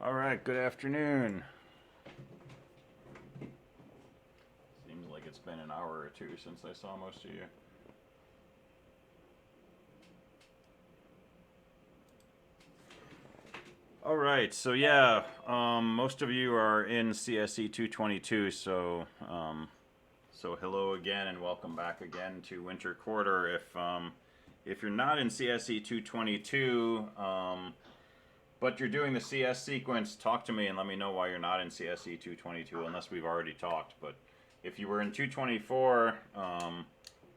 All right, good afternoon. Seems like it's been an hour or two since I saw most of you. All right, so yeah, most of you are in CSE222, so hello again and welcome back again to Winter Quarter. If you're not in CSE222, but you're doing the CS sequence, talk to me and let me know why you're not in CSE 222, unless we've already talked. But if you were in 224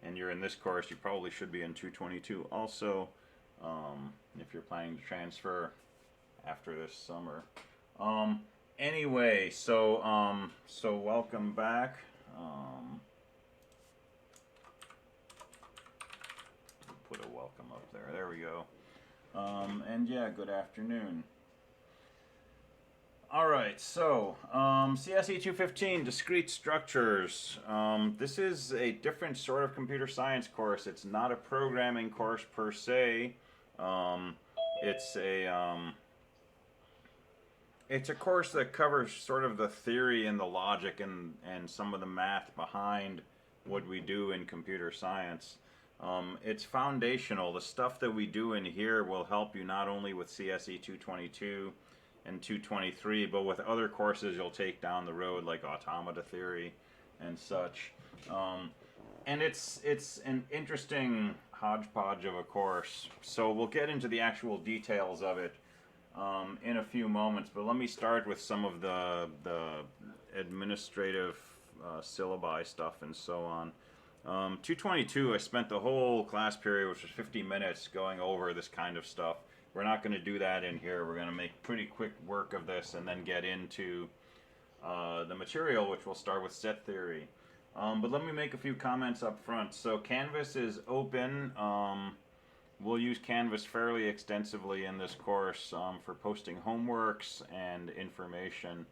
and you're in this course, you probably should be in 222 also, if you're planning to transfer after this summer. Anyway, so welcome back. Put a welcome up there. There we go. And yeah, good afternoon. All right, so CSE215, Discrete Structures. This is a different sort of computer science course. It's not a programming course per se. It's a course that covers sort of the theory and the logic and some of the math behind what we do in computer science. It's foundational. The stuff that we do in here will help you not only with CSE 222 and 223, but with other courses you'll take down the road, like automata theory and such. And it's an interesting hodgepodge of a course. So we'll get into the actual details of it in a few moments, but let me start with some of the administrative syllabi stuff and so on. 222, I spent the whole class period, which was 50 minutes, going over this kind of stuff. We're not going to do that in here. We're going to make pretty quick work of this and then get into the material, which will start with set theory. But let me make a few comments up front. So Canvas is open. We'll use Canvas fairly extensively in this course for posting homeworks and information.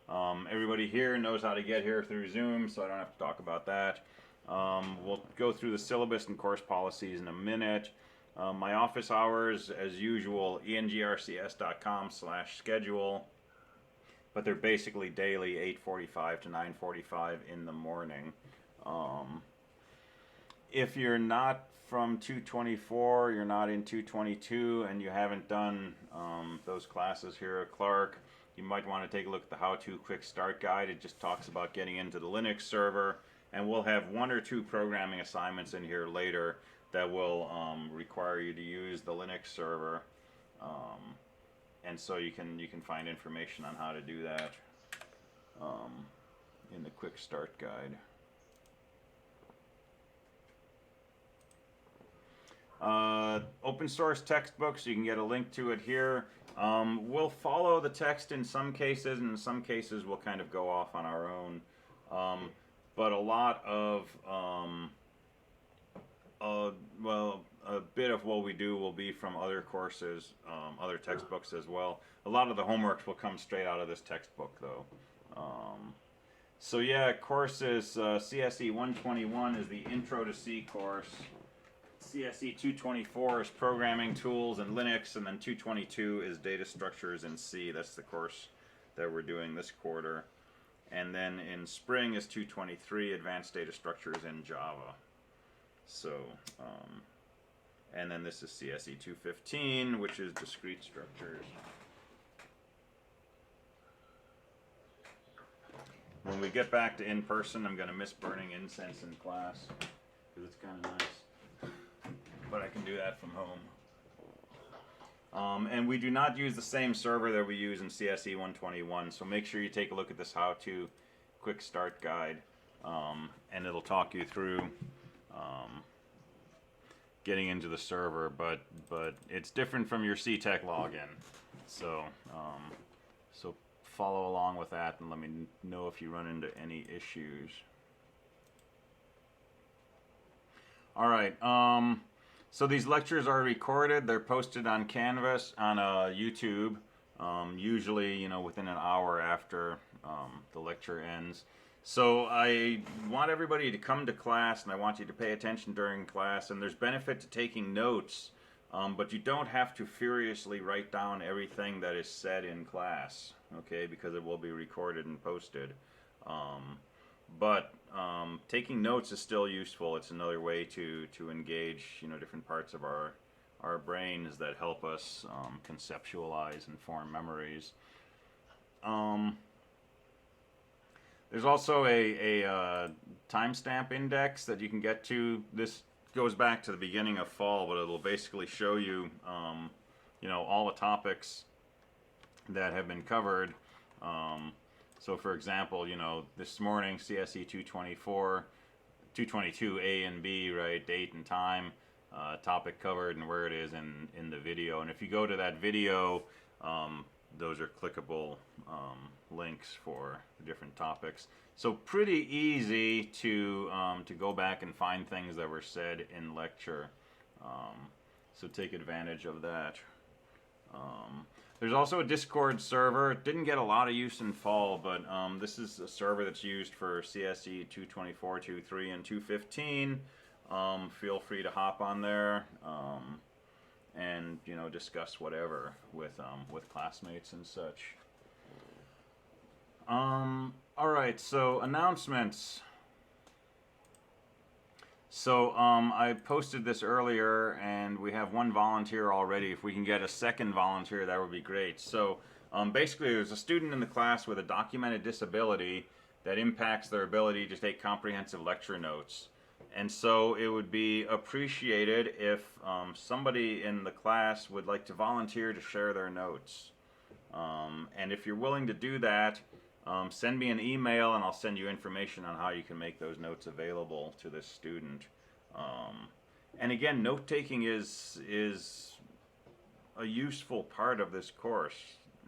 Everybody here knows how to get here through Zoom, so I don't have to talk about that. We'll go through the syllabus and course policies in a minute. My office hours, as usual, engrcs.com/schedule, but they're basically daily, 8:45 to 9:45 in the morning. If you're not from 224, you're not in 222, and you haven't done those classes here at Clark, you might want to take a look at the How-To Quick Start Guide. It just talks about getting into the Linux server, and we'll have one or two programming assignments in here later that will require you to use the Linux server, and so you can find information on how to do that in the Quick Start Guide. Open source textbooks, you can get a link to it here. We'll follow the text in some cases, and in some cases we'll kind of go off on our own. But a lot of, a bit of what we do will be from other courses, other textbooks as well. A lot of the homeworks will come straight out of this textbook, though. So yeah, courses, CSE 121 is the Intro to C course. CSE 224 is Programming Tools and Linux, and then 222 is Data Structures in C. That's the course that we're doing this quarter. And then in spring is 223, Advanced Data Structures in Java. So, and then this is CSE 215, which is Discrete Structures. When we get back to in-person, I'm going to miss burning incense in class, because it's kind of nice. But I can do that from home. And we do not use the same server that we use in CSE 121, so make sure you take a look at this How-To Quick Start Guide, and it'll talk you through getting into the server, but it's different from your CTEC login. So, so follow along with that and let me know if you run into any issues. All right. So these lectures are recorded. They're posted on Canvas, on YouTube, usually, within an hour after the lecture ends. So I want everybody to come to class, and I want you to pay attention during class, and there's benefit to taking notes But you don't have to furiously write down everything that is said in class, okay, because it will be recorded and posted. But taking notes is still useful. It's another way to engage, different parts of our brains that help us conceptualize and form memories. There's also a timestamp index that you can get to. This goes back to the beginning of fall, but it'll basically show you, all the topics that have been covered. So for example, this morning, CSE224, 222 A and B, right, date and time, topic covered, and where it is in the video. And if you go to that video, those are clickable links for the different topics. So pretty easy to go back and find things that were said in lecture. So take advantage of that. There's also a Discord server. It didn't get a lot of use in fall, but this is a server that's used for CSE 224, 23, and 215. Feel free to hop on there and discuss whatever with classmates and such. All right, so announcements. So I posted this earlier, and we have one volunteer already. If we can get a second volunteer, that would be great. So basically, there's a student in the class with a documented disability that impacts their ability to take comprehensive lecture notes. And so it would be appreciated if somebody in the class would like to volunteer to share their notes. And if you're willing to do that, send me an email and I'll send you information on how you can make those notes available to this student. And again, note-taking is a useful part of this course,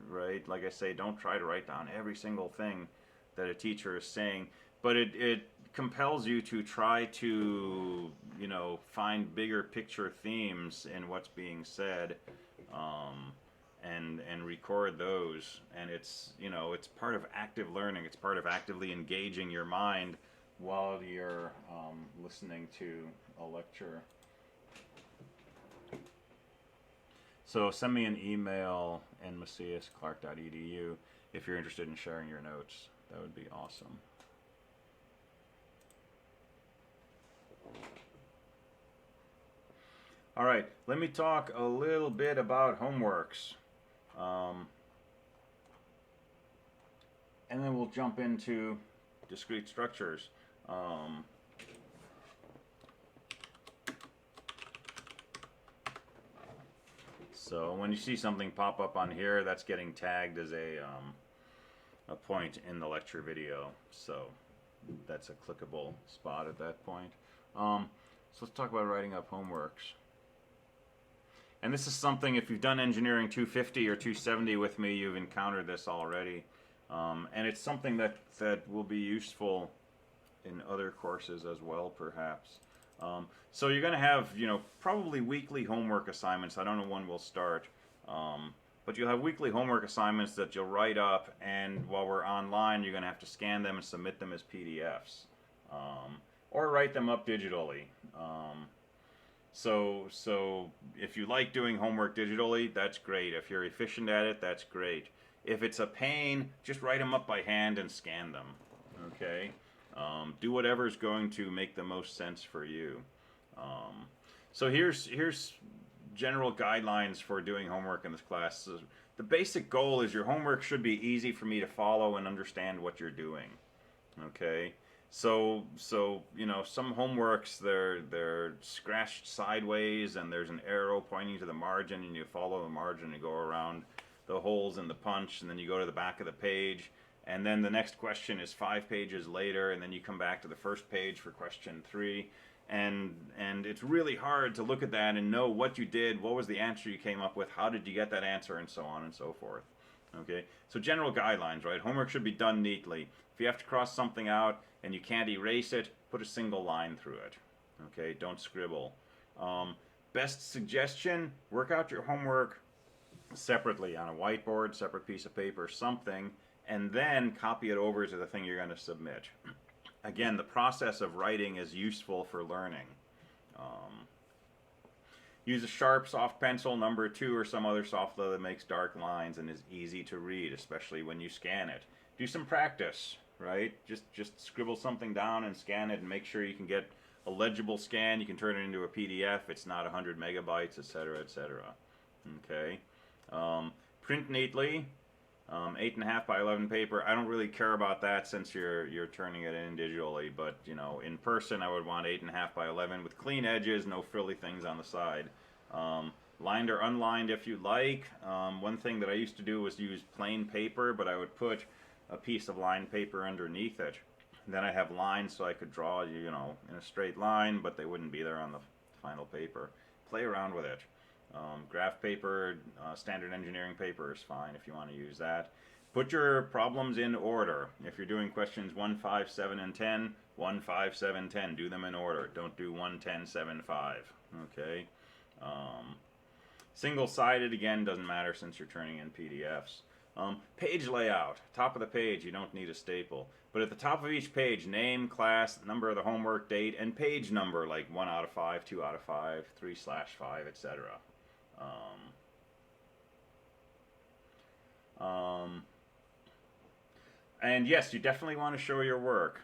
right? Like I say, don't try to write down every single thing that a teacher is saying, but it compels you to try to, find bigger picture themes in what's being said. And record those, and it's part of active learning. It's part of actively engaging your mind while you're listening to a lecture. So send me an email, nmacias@clark.edu, if you're interested in sharing your notes. That would be awesome. All right, let me talk a little bit about homeworks. And then we'll jump into discrete structures. So when you see something pop up on here, that's getting tagged as a point in the lecture video. So that's a clickable spot at that point. So let's talk about writing up homeworks. And this is something, if you've done Engineering 250 or 270 with me, you've encountered this already. And it's something that will be useful in other courses as well, perhaps. So you're going to have, probably weekly homework assignments. I don't know when we'll start. But you'll have weekly homework assignments that you'll write up, and while we're online, you're going to have to scan them and submit them as PDFs. Or write them up digitally. So if you like doing homework digitally, that's great. If you're efficient at it, that's great. If it's a pain, just write them up by hand and scan them, okay? Do whatever's going to make the most sense for you. So here's general guidelines for doing homework in this class. So the basic goal is your homework should be easy for me to follow and understand what you're doing, okay? So some homeworks, they're scratched sideways and there's an arrow pointing to the margin, and you follow the margin and go around the holes in the punch, and then you go to the back of the page, and then the next question is 5 pages later, and then you come back to the first page for question 3, and it's really hard to look at that and know what you did, what was the answer you came up with, how did you get that answer, and so on and so forth. Okay, so general guidelines, right? Homework should be done neatly. If you have to cross something out and you can't erase it, put a single line through it. Okay, don't scribble. Best suggestion, work out your homework separately on a whiteboard, separate piece of paper, something, and then copy it over to the thing you're going to submit. Again, the process of writing is useful for learning. Use a sharp, soft pencil, number 2, or some other soft lead that makes dark lines and is easy to read, especially when you scan it. Do some practice, right? Just scribble something down and scan it and make sure you can get a legible scan. You can turn it into a PDF. It's not 100 megabytes, etc., etc. Okay. Print neatly. 8.5 by 11 paper. I don't really care about that since you're turning it in digitally, but you know, in person I would want 8.5 by 11 with clean edges, no frilly things on the side. Lined or unlined if you like. One thing that I used to do was use plain paper, but I would put a piece of lined paper underneath it. And then I have lines so I could draw, you know, in a straight line, but they wouldn't be there on the final paper. Play around with it. Graph paper, standard engineering paper is fine if you want to use that. Put your problems in order. If you're doing questions 1, 5, 7, and 10, 1, 5, 7, 10. Do them in order. Don't do 1, 10, 7, 5. Okay? Single-sided, again, doesn't matter since you're turning in PDFs. Page layout. Top of the page, you don't need a staple. But at the top of each page, name, class, number of the homework, date, and page number, like 1 out of 5, 2 out of 5, 3/5, etc. And yes, you definitely want to show your work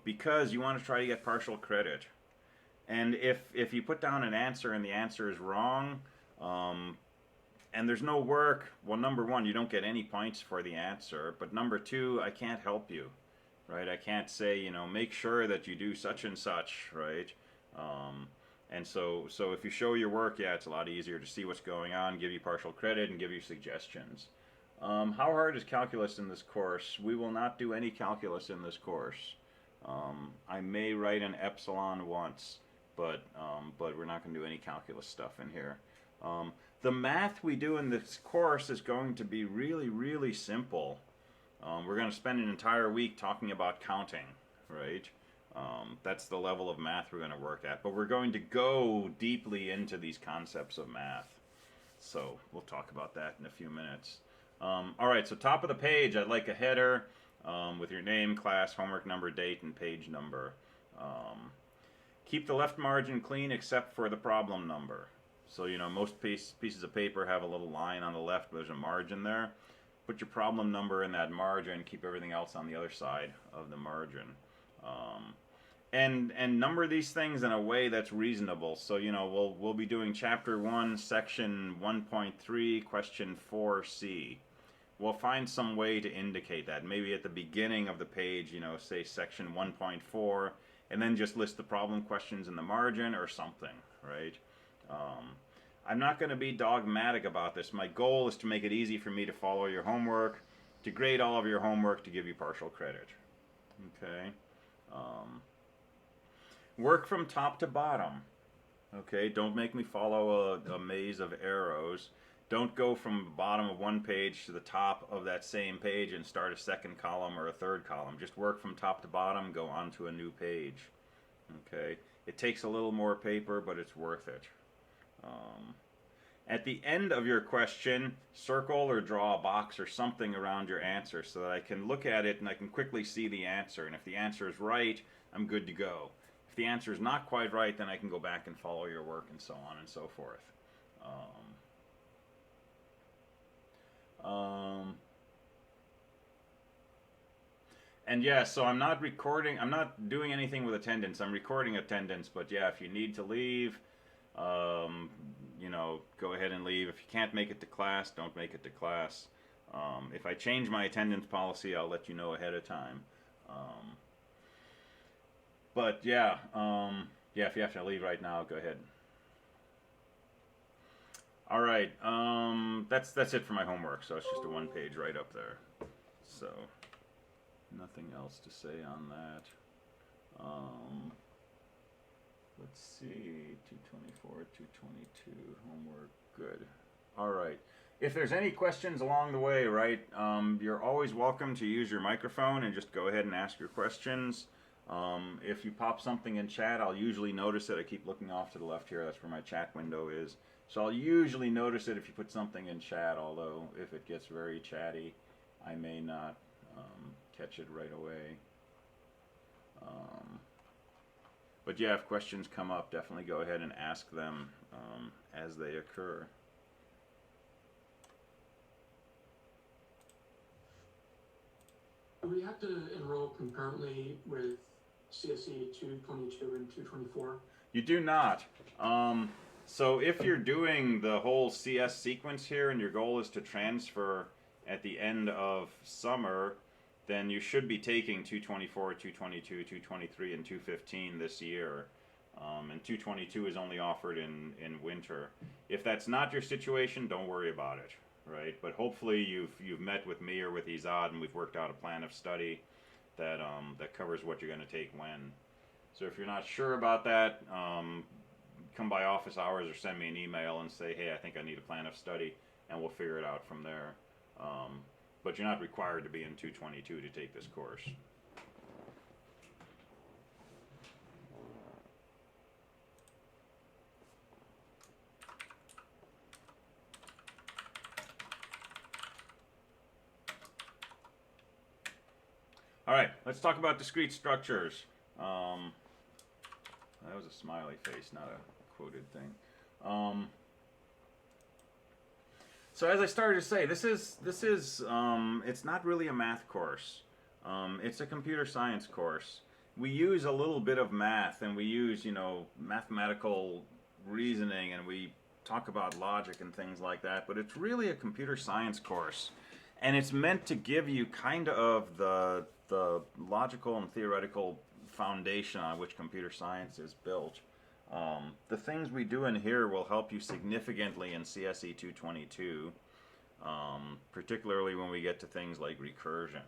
because you want to try to get partial credit. And if you put down an answer and the answer is wrong, and there's no work, well, number 1, you don't get any points for the answer. But number 2, I can't help you, right? I can't say, you know, make sure that you do such and such, right? And so if you show your work, yeah, it's a lot easier to see what's going on, give you partial credit, and give you suggestions. How hard is calculus in this course? We will not do any calculus in this course. I may write an epsilon once, but we're not going to do any calculus stuff in here. The math we do in this course is going to be really, really simple. We're going to spend an entire week talking about counting, right? That's the level of math we're going to work at. But we're going to go deeply into these concepts of math. So we'll talk about that in a few minutes. All right, so top of the page, I'd like a header with your name, class, homework number, date, and page number. Keep the left margin clean except for the problem number. So, you know, most pieces of paper have a little line on the left, but there's a margin there. Put your problem number in that margin, keep everything else on the other side of the margin. And number these things in a way that's reasonable. So, you know, we'll be doing chapter 1, section 1.3, question 4C. We'll find some way to indicate that. Maybe at the beginning of the page, you know, say section 1.4, and then just list the problem questions in the margin or something, right? I'm not going to be dogmatic about this. My goal is to make it easy for me to follow your homework, to grade all of your homework, to give you partial credit. Okay? Work from top to bottom. Okay? Don't make me follow a maze of arrows. Don't go from the bottom of one page to the top of that same page and start a second column or a third column. Just work from top to bottom, go on to a new page. Okay? It takes a little more paper, but it's worth it. At the end of your question, circle or draw a box or something around your answer so that I can look at it and I can quickly see the answer. And if the answer is right, I'm good to go. If the answer is not quite right, then I can go back and follow your work and so on and so forth. And yeah, so I'm not doing anything with attendance. I'm recording attendance, but yeah, if you need to leave, you know, go ahead and leave. If you can't make it to class, don't make it to class. If I change my attendance policy, I'll let you know ahead of time. But yeah, yeah, if you have to leave right now, go ahead. All right, that's it for my homework. So it's just a one-page right up there. So nothing else to say on that. Let's see, 224, 222, homework, good. All right. If there's any questions along the way, right, you're always welcome to use your microphone and just go ahead and ask your questions. If you pop something in chat, I'll usually notice it. I keep looking off to the left here. That's where my chat window is. So I'll usually notice it if you put something in chat, although if it gets very chatty, I may not catch it right away. But yeah, if questions come up, definitely go ahead and ask them as they occur. Do we have to enroll concurrently with CSE 222 and 224? You do not. So if you're doing the whole CS sequence here and your goal is to transfer at the end of summer, then you should be taking 224, 222, 223, and 215 this year. And 222 is only offered in winter. If that's not your situation, don't worry about it, right? But hopefully you've met with me or with Izad and we've worked out a plan of study that that covers what you're going to take when. So if you're not sure about that, come by office hours or send me an email and say, hey, I think I need a plan of study, and we'll figure it out from there. But you're not required to be in 222 to take this course. All right, let's talk about discrete structures. That was a smiley face, not a quoted thing. So as I started to say, this is it's not really a math course. It's a computer science course. We use a little bit of math, and we use mathematical reasoning, and we talk about logic and things like that. But it's really a computer science course, and it's meant to give you kind of the logical and theoretical foundation on which computer science is built. The things we do in here will help you significantly in CSE212, particularly when we get to things like recursion.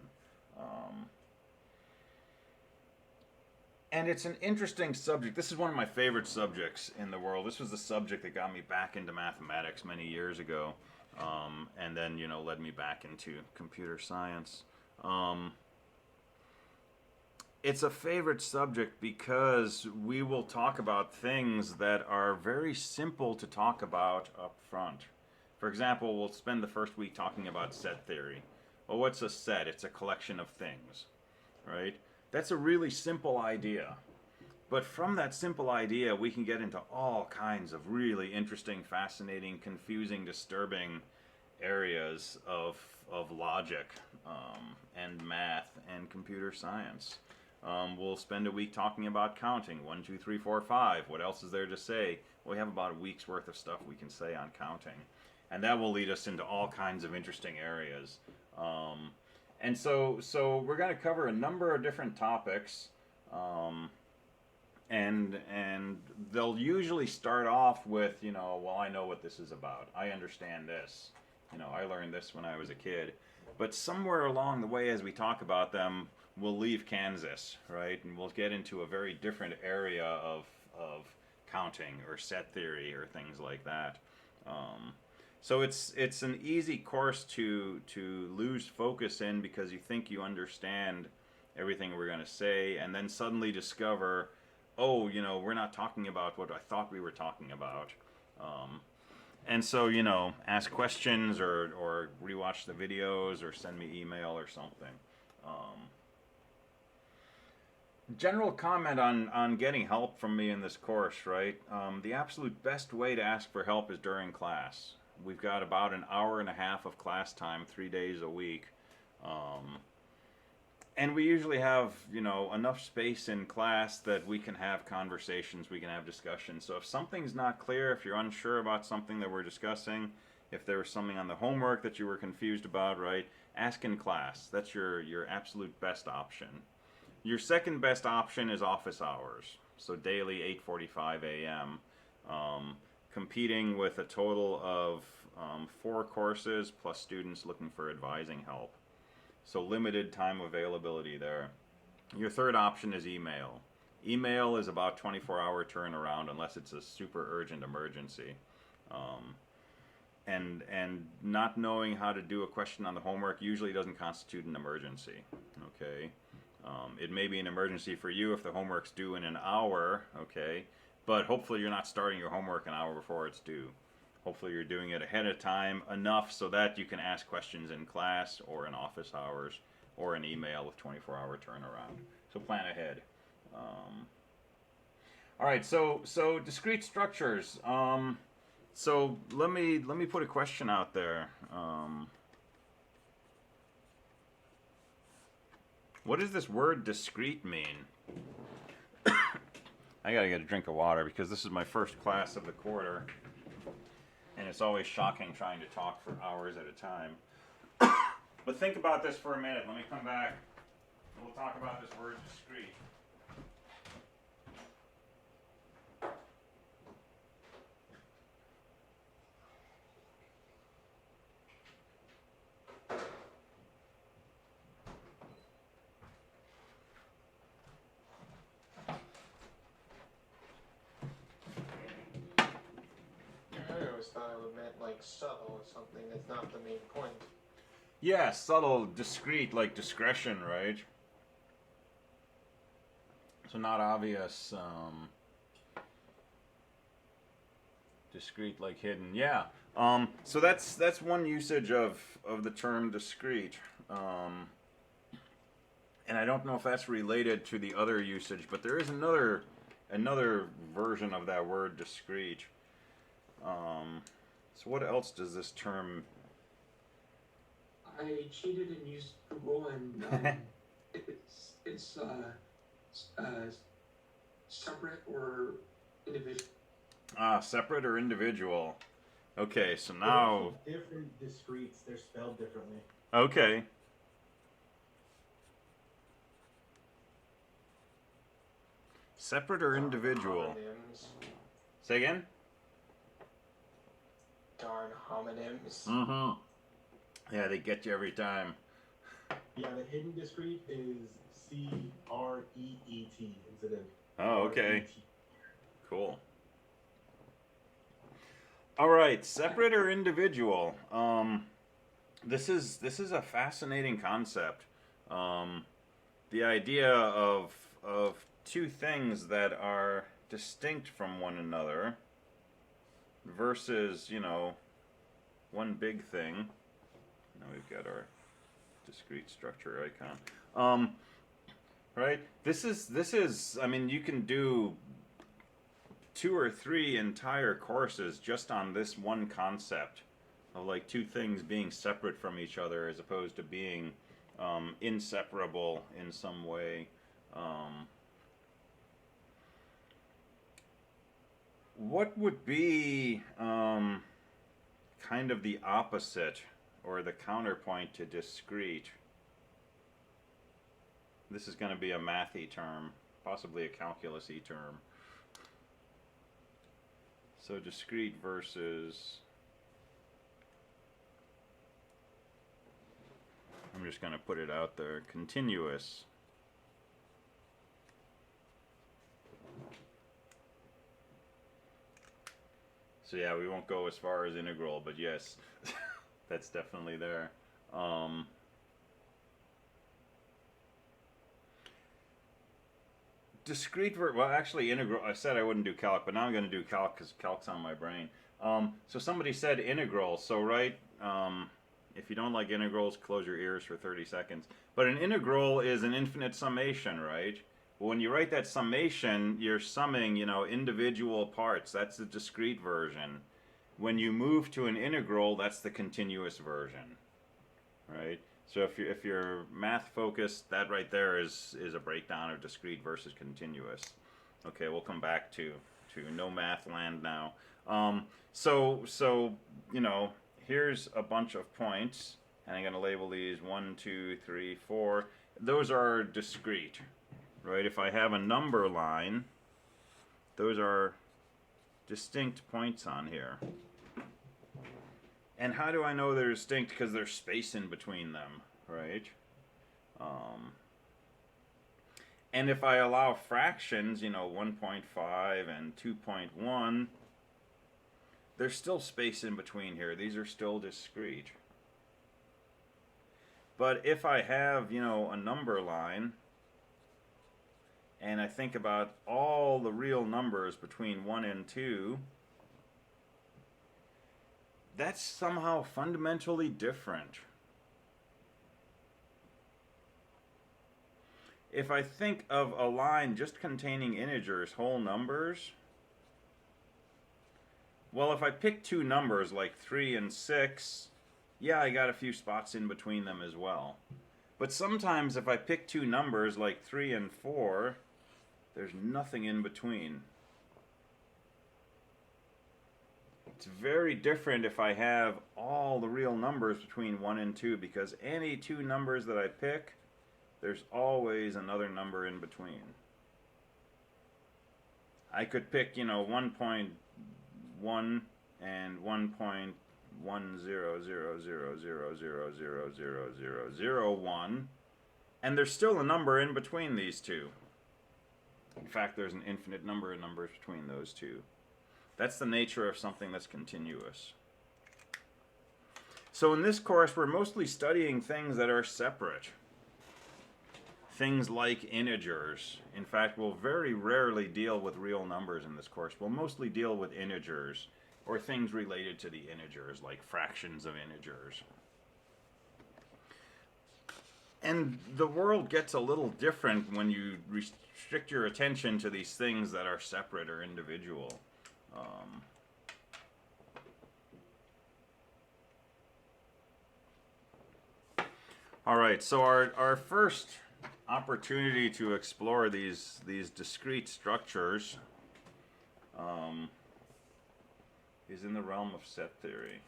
And it's an interesting subject. This is one of my favorite subjects in the world. This was the subject that got me back into mathematics many years ago, and then led me back into computer science. It's a favorite subject because we will talk about things that are very simple to talk about up front. For example, we'll spend the first week talking about set theory. Well, what's a set? It's a collection of things, right? That's a really simple idea. But from that simple idea, we can get into all kinds of really interesting, fascinating, confusing, disturbing areas of logic and math and computer science. We'll spend a week talking about counting. 1, 2, 3, 4, 5. What else is there to say? Well, we have about a week's worth of stuff we can say on counting. And that will lead us into all kinds of interesting areas. And so we're going to cover a number of different topics. And they'll usually start off with, well, I know what this is about. I understand this. I learned this when I was a kid. But somewhere along the way, as we talk about them, we'll leave Kansas, right? And we'll get into a very different area of counting or set theory or things like that. So it's an easy course to lose focus in because you think you understand everything we're going to say, and then suddenly discover, oh, we're not talking about what I thought we were talking about. And so, ask questions or rewatch the videos or send me email or something. General comment on getting help from me in this course, right? The absolute best way to ask for help is during class. We've got about an hour and a half of class time, 3 days a week. And we usually have, enough space in class that we can have conversations, we can have discussions. So if something's not clear, if you're unsure about something that we're discussing, if there was something on the homework that you were confused about, right, ask in class. That's your absolute best option. Your second best option is office hours. So daily, 8:45 a.m., competing with a total of 4 courses plus students looking for advising help. So limited time availability there. Your third option is email. Email is about 24-hour turnaround unless it's a super urgent emergency. And not knowing how to do a question on the homework usually doesn't constitute an emergency, okay? It may be an emergency for you if the homework's due in an hour, okay? But hopefully you're not starting your homework an hour before it's due. Hopefully you're doing it ahead of time enough so that you can ask questions in class or in office hours or an email with 24-hour turnaround. So plan ahead. All right, so discrete structures. So let me put a question out there. What does this word discrete mean? I gotta get a drink of water because this is my first class of the quarter, and it's always shocking trying to talk for hours at a time. But think about this for a minute. Let me come back, and we'll talk about this word discrete. I always thought it meant like subtle or something. That's not the main point. Yeah, subtle, discrete, like discretion, right? So not obvious. Discrete, like hidden. Yeah. So that's one usage of the term discrete. And I don't know if that's related to the other usage, but there is another version of that word discrete. So what else does this term? I cheated and used Google, and it's separate or individual. Separate or individual. Okay, so now Different discretes, they're spelled differently. okay. Separate or individual? Homonyms. Say again? Darn homonyms. Mm-hmm. Yeah, they get you every time. Yeah, the hidden discrete is C-R-E-E-T instead of Oh, okay. R-E-T. Cool. All right, separate or individual. This is a fascinating concept. The idea of two things that are distinct from one another versus, one big thing. Now we've got our discrete structure icon. Right? This is I mean, you can do 2 or 3 entire courses just on this one concept of like two things being separate from each other as opposed to being inseparable in some way. What would be kind of the opposite or the counterpoint to discrete? This is going to be a mathy term, possibly a calculus-y term. So discrete versus, I'm just going to put it out there, continuous. So yeah, we won't go as far as integral, but yes, that's definitely there. Discrete, well, actually integral, I said I wouldn't do calc, but now I'm going to do calc because calc's on my brain. So somebody said integral, so right, if you don't like integrals, close your ears for 30 seconds. But an integral is an infinite summation, right? When you write that summation, you're summing, individual parts. That's the discrete version. When you move to an integral, that's the continuous version, right? So if you're math focused, that right there is a breakdown of discrete versus continuous. Okay, we'll come back to no math land now. So here's a bunch of points, and I'm going to label these 1, 2, 3, 4. Those are discrete, right? If I have a number line, those are distinct points on here. And how do I know they're distinct? Because there's space in between them, right? And if I allow fractions, 1.5 and 2.1, there's still space in between here. These are still discrete. But if I have, a number line, and I think about all the real numbers between 1 and 2, that's somehow fundamentally different. if I think of a line just containing integers, whole numbers, well, if I pick two numbers like 3 and 6, yeah, I got a few spots in between them as well. But sometimes if I pick two numbers like 3 and 4, there's nothing in between. It's very different if I have all the real numbers between 1 and 2, because any two numbers that I pick, there's always another number in between. I could pick, 1.1 and 1.100000000001, and there's still a number in between these two. In fact, there's an infinite number of numbers between those two. That's the nature of something that's continuous. So in this course, we're mostly studying things that are separate. Things like integers. In fact, we'll very rarely deal with real numbers in this course. We'll mostly deal with integers, or things related to the integers, like fractions of integers. And the world gets a little different when you restrict your attention to these things that are separate or individual. All right, so our first opportunity to explore these discrete structures is in the realm of set theory.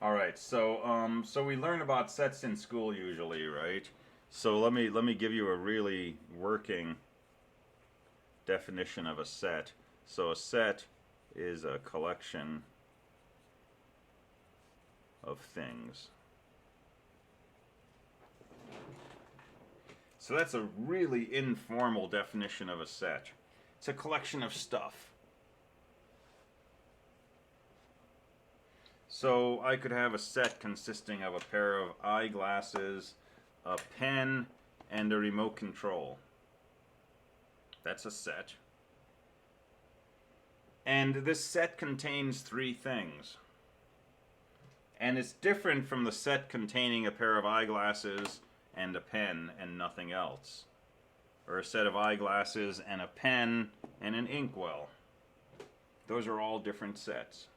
All right, so we learn about sets in school usually, right? So let me give you a really working definition of a set. So a set is a collection of things. So that's a really informal definition of a set. It's a collection of stuff. So I could have a set consisting of a pair of eyeglasses, a pen, and a remote control. That's a set. And this set contains three things. And it's different from the set containing a pair of eyeglasses and a pen and nothing else. Or a set of eyeglasses and a pen and an inkwell. Those are all different sets.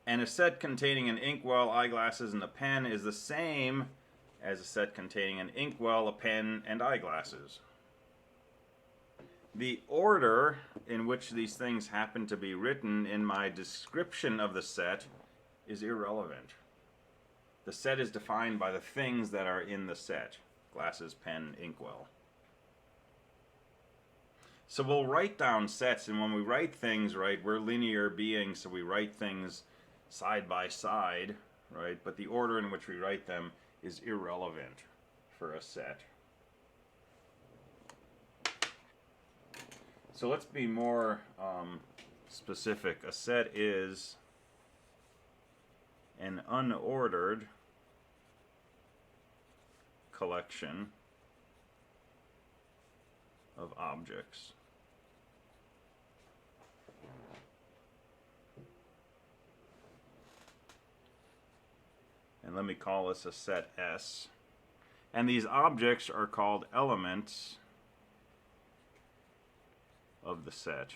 And a set containing an inkwell, eyeglasses, and a pen is the same as a set containing an inkwell, a pen, and eyeglasses. The order in which these things happen to be written in my description of the set is irrelevant. The set is defined by the things that are in the set: glasses, pen, inkwell. So we'll write down sets, and when we write things, right, we're linear beings, so we write things side by side, right? But the order in which we write them is irrelevant for a set. So let's be more specific. A set is an unordered collection of objects. And let me call this a set S. And these objects are called elements of the set,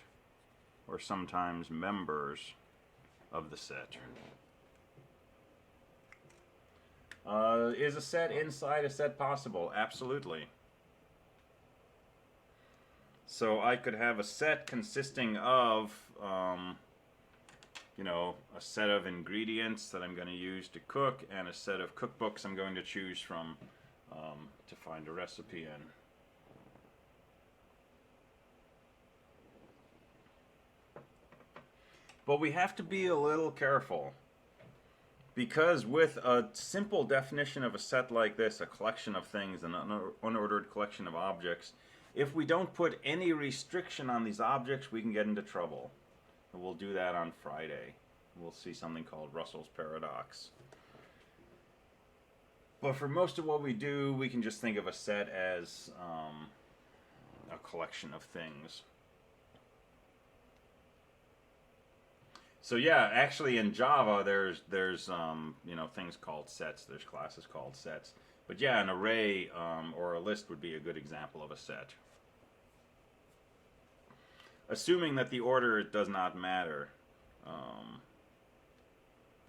or sometimes members of the set. Is a set inside a set possible? Absolutely. So I could have a set consisting of a set of ingredients that I'm going to use to cook, and a set of cookbooks I'm going to choose from to find a recipe in. But we have to be a little careful, because with a simple definition of a set like this, a collection of things, an unordered collection of objects, if we don't put any restriction on these objects, we can get into trouble. And we'll do that on Friday. We'll see something called Russell's paradox. But for most of what we do, we can just think of a set as a collection of things. So yeah, actually in Java there's you know, things called sets. There's classes called sets. But yeah, an array or a list would be a good example of a set. Assuming that the order does not matter.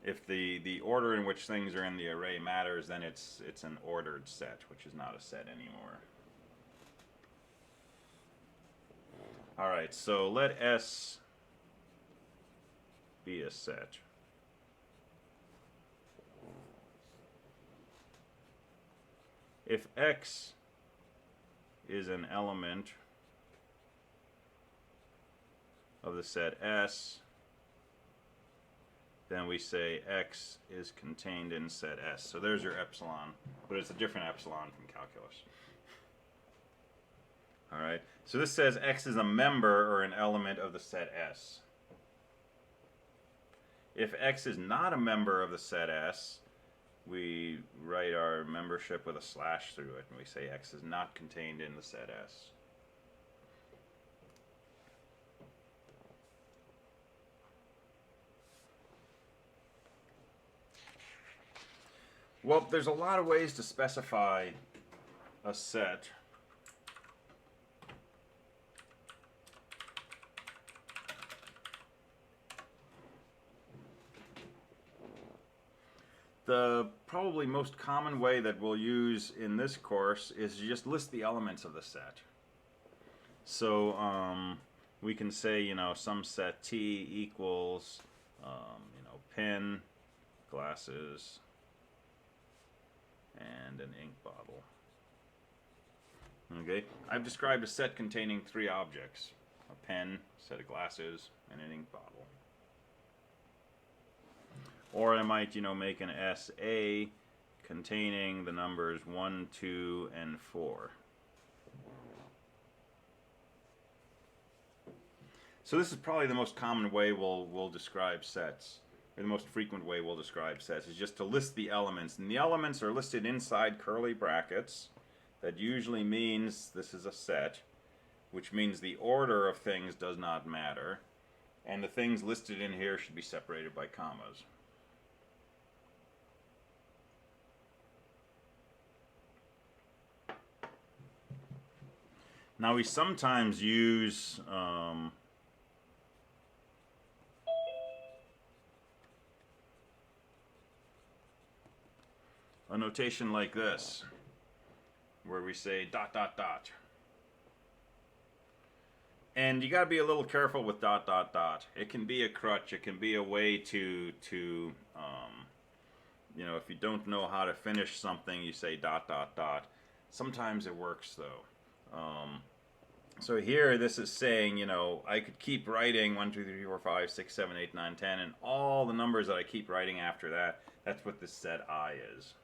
If the order in which things are in the array matters, then it's an ordered set, which is not a set anymore. All right, so let S be a set. If X is an element of the set S, then we say X is contained in set S. So there's your epsilon, but it's a different epsilon from calculus. All right, so this says X is a member or an element of the set S. If X is not a member of the set S, we write our membership with a slash through it, and we say X is not contained in the set S. Well, there's a lot of ways to specify a set. The probably most common way that we'll use in this course is to just list the elements of the set. So we can say, you know, some set T equals, you know, pen, glasses, and an ink bottle. Okay, I've described a set containing 3 objects: a pen, a set of glasses, and an ink bottle. Or I might, you know, make an SA containing the numbers 1, 2, and 4. So this is probably the most common way we'll describe sets, or the most frequent way we'll describe sets, is just to list the elements. And the elements are listed inside curly brackets. That usually means this is a set, which means the order of things does not matter. And the things listed in here should be separated by commas. Now we sometimes use a notation like this, where we say ... And you got to be a little careful with ... It can be a crutch. It can be a way to you know, if you don't know how to finish something, you say ... Sometimes it works though. So here this is saying, you know, I could keep writing 1, 2, 3, 4, 5, 6, 7, 8, 9, 10, and all the numbers that I keep writing after that, that's what this set I is.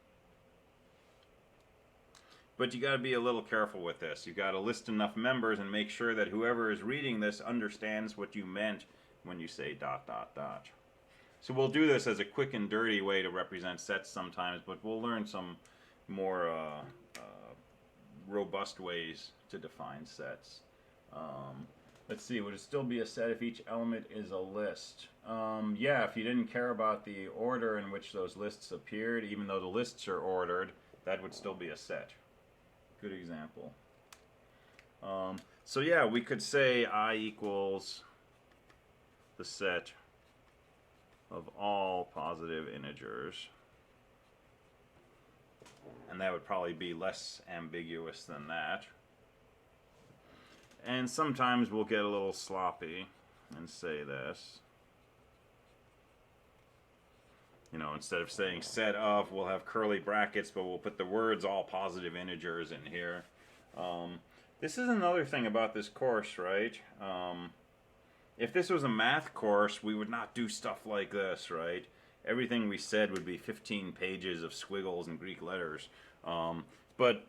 But you got to be a little careful with this. You got to list enough members and make sure that whoever is reading this understands what you meant when you say ... So we'll do this as a quick and dirty way to represent sets sometimes, but we'll learn some more robust ways to define sets. Let's see, would it still be a set if each element is a list? Yeah, if you didn't care about the order in which those lists appeared, even though the lists are ordered, that would still be a set. Good example. So yeah, we could say I equals the set of all positive integers. And that would probably be less ambiguous than that. And sometimes we'll get a little sloppy and say this. You know, instead of saying set of, we'll have curly brackets, but we'll put the words all positive integers in here. This is another thing about this course, right? If this was a math course, we would not do stuff like this, right? Everything we said would be 15 pages of squiggles and Greek letters. But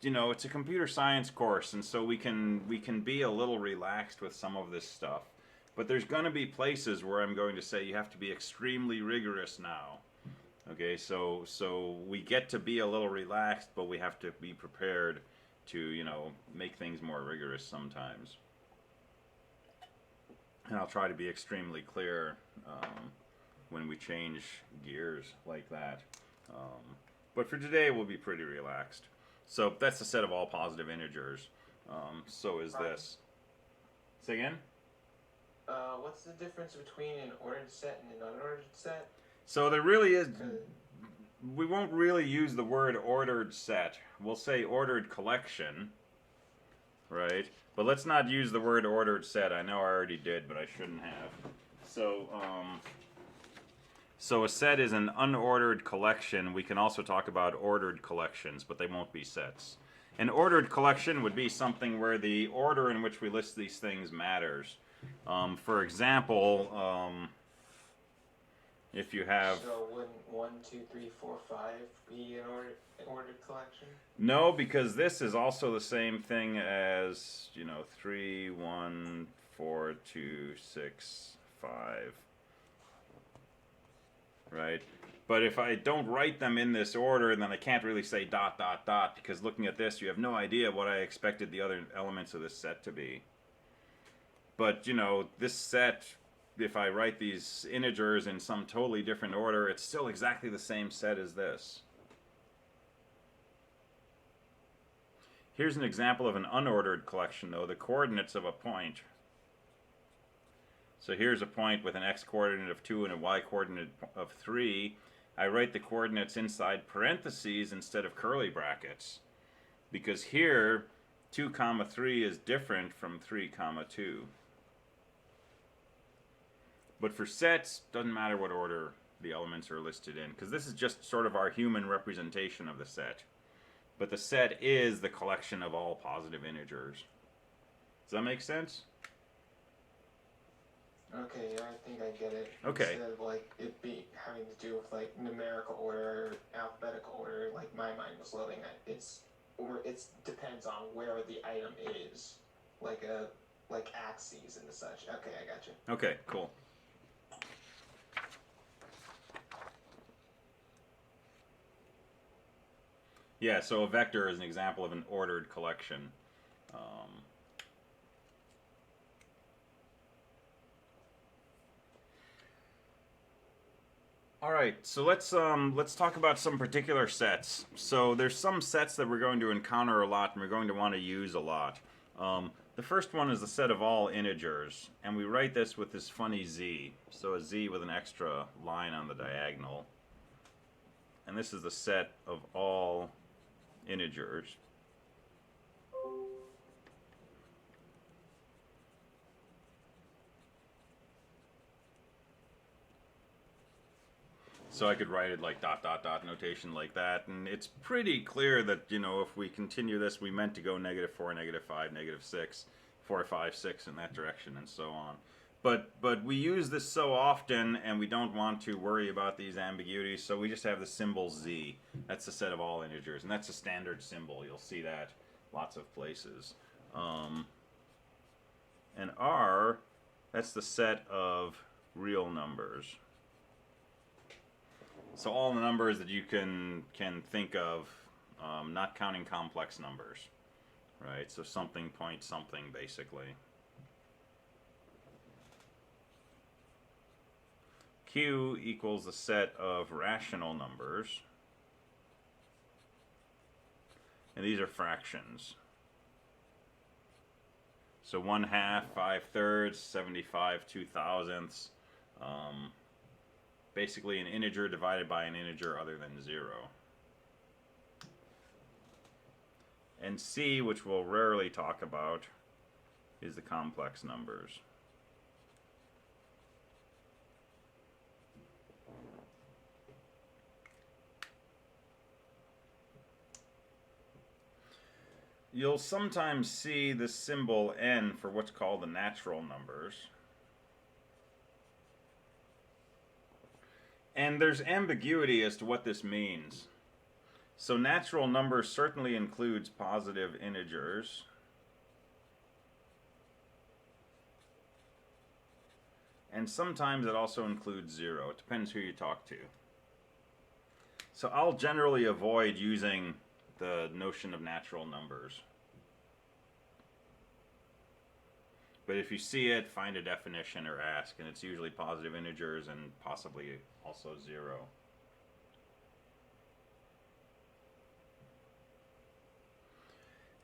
you know, it's a computer science course, and so we can be a little relaxed with some of this stuff. But there's going to be places where I'm going to say you have to be extremely rigorous now. Okay, so we get to be a little relaxed, but we have to be prepared to, you know, make things more rigorous sometimes. And I'll try to be extremely clear when we change gears like that. But for today, we'll be pretty relaxed. So that's the set of all positive integers. So is this. Say again? What's the difference between an ordered set and an unordered set? So there really is. We won't really use the word ordered set. We'll say ordered collection, right? But let's not use the word ordered set. I know I already did, but I shouldn't have. So a set is an unordered collection. We can also talk about ordered collections, but they won't be sets. An ordered collection would be something where the order in which we list these things matters. For example, if you have... So wouldn't 1, 2, 3, 4, 5 be an ordered collection? No, because this is also the same thing as, 3, 1, 4, 2, 6, 5. Right? But if I don't write them in this order, then I can't really say ... because looking at this, you have no idea what I expected the other elements of this set to be. But, this set, if I write these integers in some totally different order, it's still exactly the same set as this. Here's an example of an unordered collection, though, the coordinates of a point. So here's a point with an x-coordinate of 2 and a y-coordinate of 3. I write the coordinates inside parentheses instead of curly brackets. Because here, 2, 3 is different from 3, 2. But for sets, doesn't matter what order the elements are listed in, because this is just sort of our human representation of the set. But the set is the collection of all positive integers. Does that make sense? Okay, yeah, I think I get it. Okay. Instead of it be having to do with numerical order, alphabetical order, my mind was loading at it depends on where the item is, like axes and such. Okay, I got you. Okay, cool. Yeah, so a vector is an example of an ordered collection. All right, so let's talk about some particular sets. So there's some sets that we're going to encounter a lot and we're going to want to use a lot. The first one is the set of all integers, and we write this with this funny z. So a z with an extra line on the diagonal. And this is the set of all integers. So I could write it like ... notation like that, and it's pretty clear that, if we continue this, we meant to go -4, -5, -6, 4, 5, 6 in that direction, and so on. But we use this so often, and we don't want to worry about these ambiguities, so we just have the symbol z. That's the set of all integers, and that's a standard symbol. You'll see that lots of places. And r, that's the set of real numbers. So all the numbers that you can think of, not counting complex numbers, right? So something, point something, basically. Q equals the set of rational numbers. And these are fractions. So 1/2, 5/3, 75 2/1000ths. Basically an integer divided by an integer other than 0. And C, which we'll rarely talk about, is the complex numbers. You'll sometimes see the symbol N for what's called the natural numbers. And there's ambiguity as to what this means. So natural numbers certainly includes positive integers. And sometimes it also includes 0. It depends who you talk to. So I'll generally avoid using the notion of natural numbers. But if you see it, find a definition or ask, and it's usually positive integers and possibly also 0.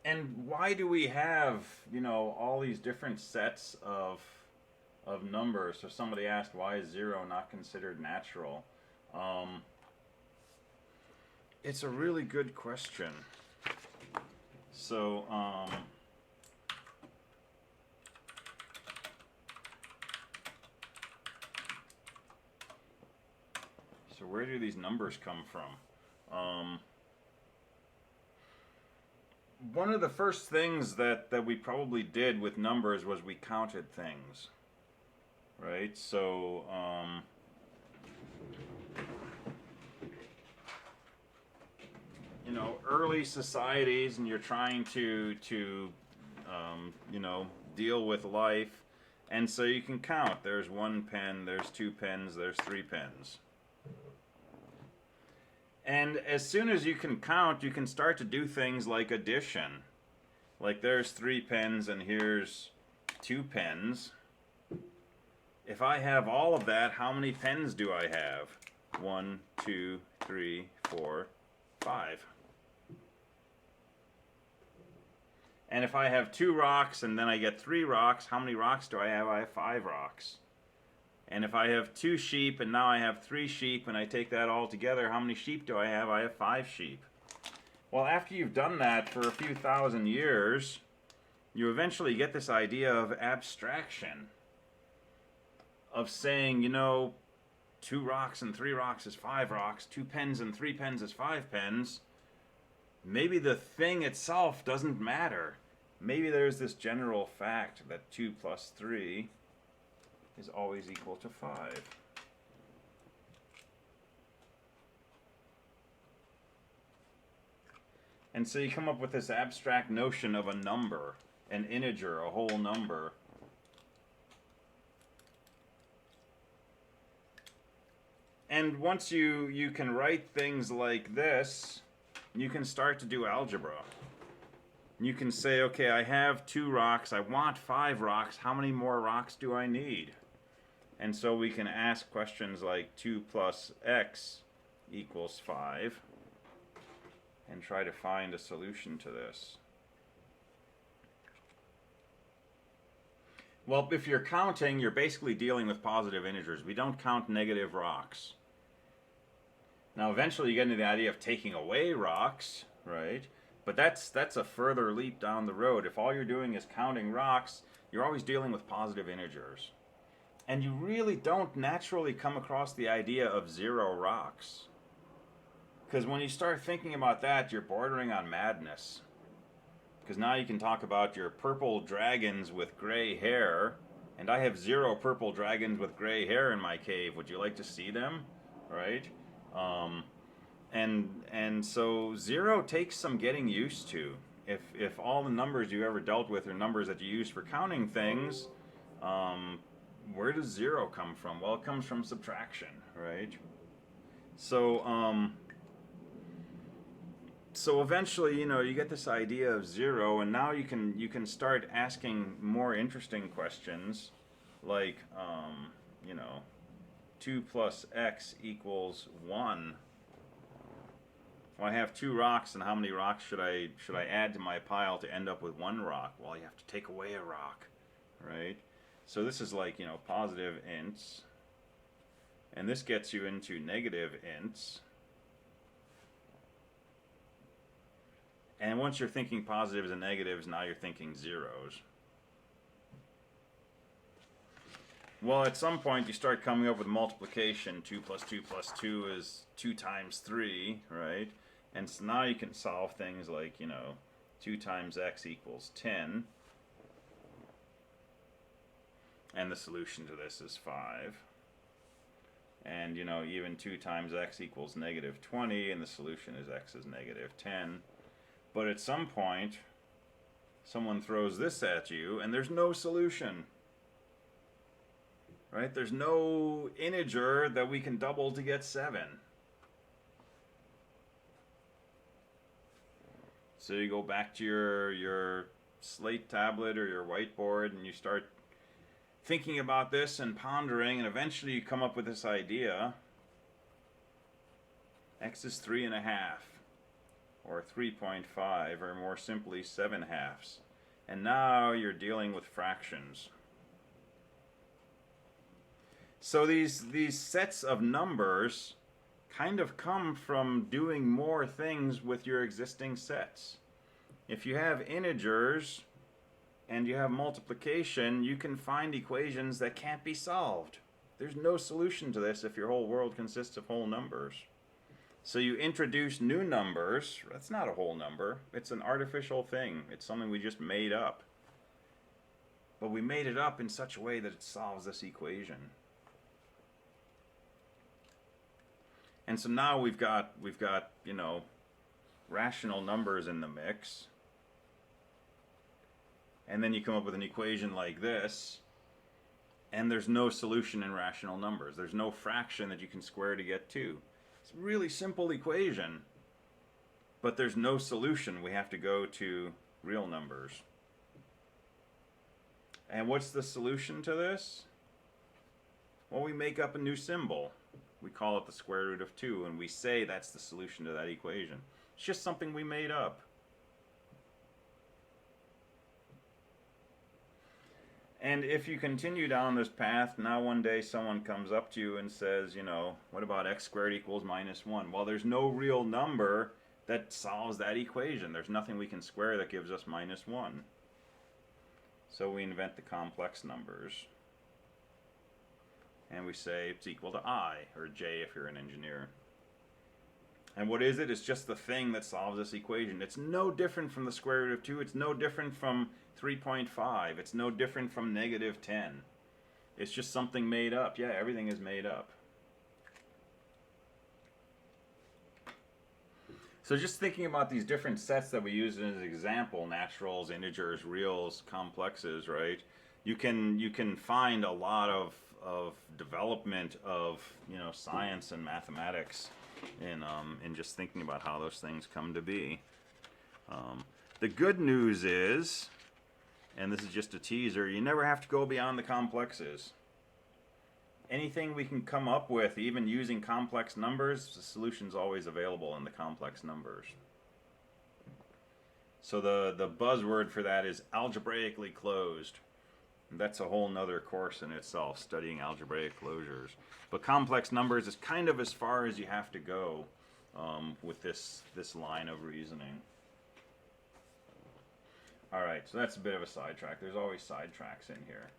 And why do we have, all these different sets of numbers? So somebody asked, why is 0 not considered natural? It's a really good question. So, so where do these numbers come from? One of the first things that we probably did with numbers was we counted things, right? So, early societies, and you're trying to deal with life, and so you can count. There's 1 pen, there's 2 pens, there's 3 pens. And as soon as you can count, you can start to do things like addition. Like there's 3 pens and here's 2 pens. If I have all of that, how many pens do I have? 1, 2, 3, 4, 5. And if I have 2 rocks and then I get 3 rocks, how many rocks do I have? I have 5 rocks. And if I have 2 sheep and now I have 3 sheep and I take that all together, how many sheep do I have? I have 5 sheep. Well, after you've done that for a few thousand years, you eventually get this idea of abstraction. Of saying, 2 rocks and 3 rocks is 5 rocks, 2 pens and 3 pens is 5 pens. Maybe the thing itself doesn't matter. Maybe there's this general fact that 2 plus 3 is always equal to 5. And so you come up with this abstract notion of a number, an integer, a whole number. And once you can write things like this, you can start to do algebra. You can say, okay, I have 2 rocks, I want 5 rocks, how many more rocks do I need? And so we can ask questions like 2 plus x equals 5 and try to find a solution to this. Well, if you're counting, you're basically dealing with positive integers. We don't count negative rocks. Now, eventually you get into the idea of taking away rocks, right? But that's a further leap down the road. If all you're doing is counting rocks, you're always dealing with positive integers. And you really don't naturally come across the idea of 0 rocks. Because when you start thinking about that, you're bordering on madness. Because now you can talk about your purple dragons with gray hair, and I have 0 purple dragons with gray hair in my cave. Would you like to see them? Right? And so 0 takes some getting used to. If all the numbers you ever dealt with are numbers that you use for counting things, where does 0 come from? Well, it comes from subtraction, right? So so eventually, you get this idea of 0, and now you can start asking more interesting questions, like 2 plus x equals 1. Well, I have 2 rocks, and how many rocks should I add to my pile to end up with 1 rock? Well, you have to take away a rock, right? So this is like, positive ints. And this gets you into negative ints. And once you're thinking positives and negatives, now you're thinking zeros. Well, at some point you start coming up with multiplication. 2 plus 2 plus 2 is 2 times 3, right? And so now you can solve things like, 2 times x equals 10. And the solution to this is 5. And, even 2 times x equals negative 20, and the solution is x is negative 10. But at some point, someone throws this at you, and there's no solution. Right? There's no integer that we can double to get 7. So you go back to your slate tablet or your whiteboard and you start thinking about this and pondering, and eventually you come up with this idea. X is 3.5, or 3.5, or more simply 7/2. And now you're dealing with fractions. So these sets of numbers kind of come from doing more things with your existing sets. If you have integers and you have multiplication, you can find equations that can't be solved. There's no solution to this if your whole world consists of whole numbers. So you introduce new numbers. That's not a whole number. It's an artificial thing. It's something we just made up. But we made it up in such a way that it solves this equation. And so now we've got, you know, rational numbers in the mix. And then you come up with an equation like this, and there's no solution in rational numbers. There's no fraction that you can square to get 2. It's a really simple equation, but there's no solution. We have to go to real numbers. And what's the solution to this? Well, we make up a new symbol. We call it the square root of 2, and we say that's the solution to that equation. It's just something we made up. And if you continue down this path, now one day someone comes up to you and says, you know, what about x squared equals -1? Well, there's no real number that solves that equation. There's nothing we can square that gives us -1. So we invent the complex numbers. And we say it's equal to I, or j if you're an engineer. And what is it? It's just the thing that solves this equation. It's no different from the square root of 2. It's no different from 3.5. It's no different from -10. It's just something made up. Yeah, everything is made up. So just thinking about these different sets that we use as an example, naturals, integers, reals, complexes, right? You can find a lot of development of, you know, science and mathematics in just thinking about how those things come to be. The good news is, and this is just a teaser, you never have to go beyond the complexes. Anything we can come up with, even using complex numbers, the solution's always available in the complex numbers. So the buzzword for that is algebraically closed. And that's a whole nother course in itself, studying algebraic closures. But complex numbers is kind of as far as you have to go with this line of reasoning. All right, so that's a bit of a sidetrack. There's always sidetracks in here.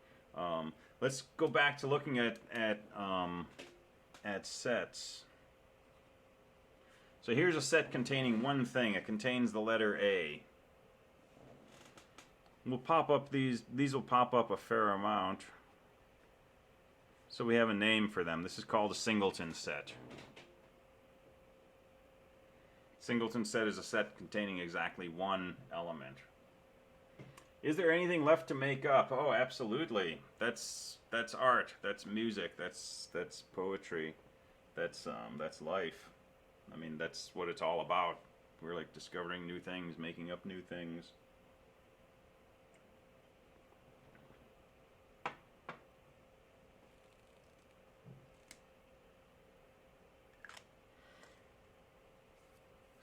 Let's go back to looking at sets. So here's a set containing one thing. It contains the letter A. We'll pop up these will pop up a fair amount. So we have a name for them. This is called a singleton set. Singleton set is a set containing exactly one element. Is there anything left to make up? Oh, absolutely. That's art. That's music. That's poetry. That's life. I mean, that's what it's all about. We're like discovering new things, making up new things.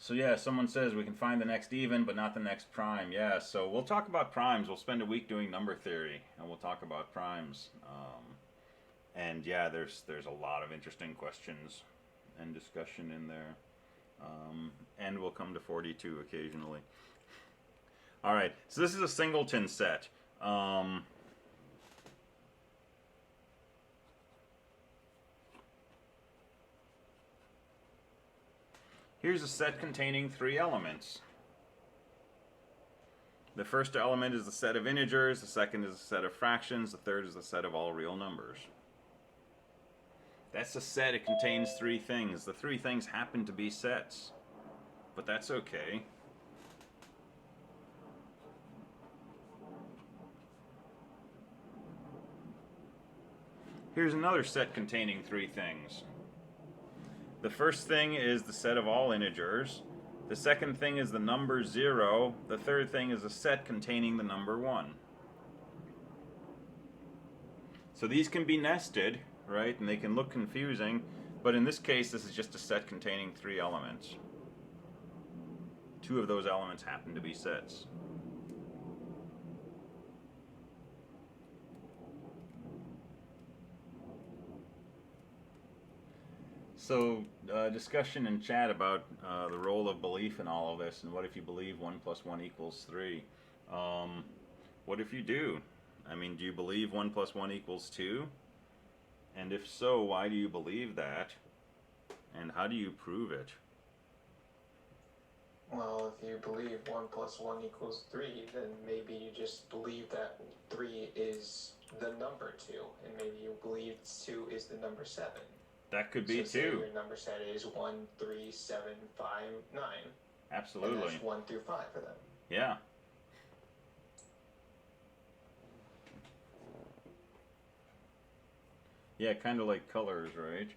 So yeah, someone says we can find the next even, but not the next prime. Yeah, so we'll talk about primes. We'll spend a week doing number theory, and we'll talk about primes. And yeah, there's a lot of interesting questions and discussion in there. And we'll come to 42 occasionally. All right, so this is a singleton set. Here's a set containing 3 elements. The first element is the set of integers, the second is the set of fractions, the third is the set of all real numbers. That's a set. It contains 3 things. The 3 things happen to be sets, but that's okay. Here's another set containing 3 things. The first thing is the set of all integers. The second thing is the number 0. The third thing is a set containing the number 1. So these can be nested, right? And they can look confusing, but in this case, this is just a set containing 3 elements. 2 of those elements happen to be sets. So, discussion in chat about the role of belief in all of this, and what if you believe 1 plus 1 equals 3? What if you do? I mean, do you believe 1 plus 1 equals 2? And if so, why do you believe that? And how do you prove it? Well, if you believe 1 plus 1 equals 3, then maybe you just believe that 3 is the number 2, and maybe you believe 2 is the number 7. That could be so say too. your number set is 1, 3, 7, 5, 9. Absolutely. And that's 1 through 5 for them. Yeah. Yeah, kind of like colors, right?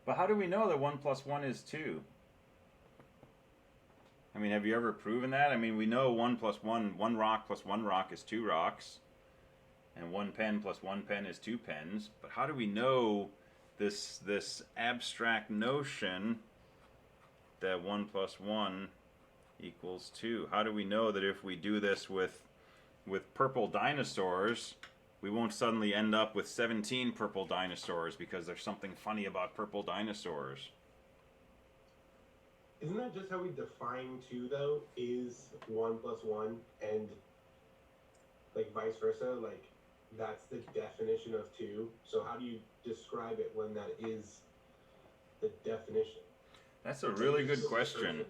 But how do we know that 1 plus 1 is 2? I mean, have you ever proven that? I mean, we know 1 plus 1, 1 rock plus 1 rock is 2 rocks. And 1 pen plus 1 pen is 2 pens. But how do we know this abstract notion that 1 plus 1 equals 2? How do we know that if we do this with purple dinosaurs, we won't suddenly end up with 17 purple dinosaurs because there's something funny about purple dinosaurs? Isn't that just how we define 2, though? Is 1 plus 1, and like vice versa? Like, that's the definition of 2. So how do you describe it when that is the definition? That's a really good question.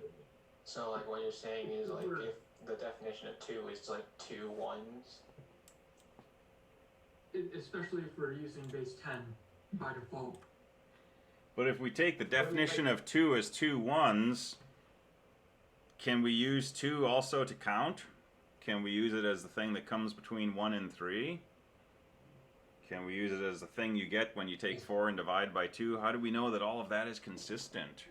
So, like, what you're saying is, like, if the definition of 2 is, like, 2 ones, Especially if we're using base 10 by default. But if we take the definition of 2 as 2 ones, can we use 2 also to count? Can we use it as the thing that comes between 1 and 3? Can we use it as the thing you get when you take 4 and divide by 2? How do we know that all of that is consistent?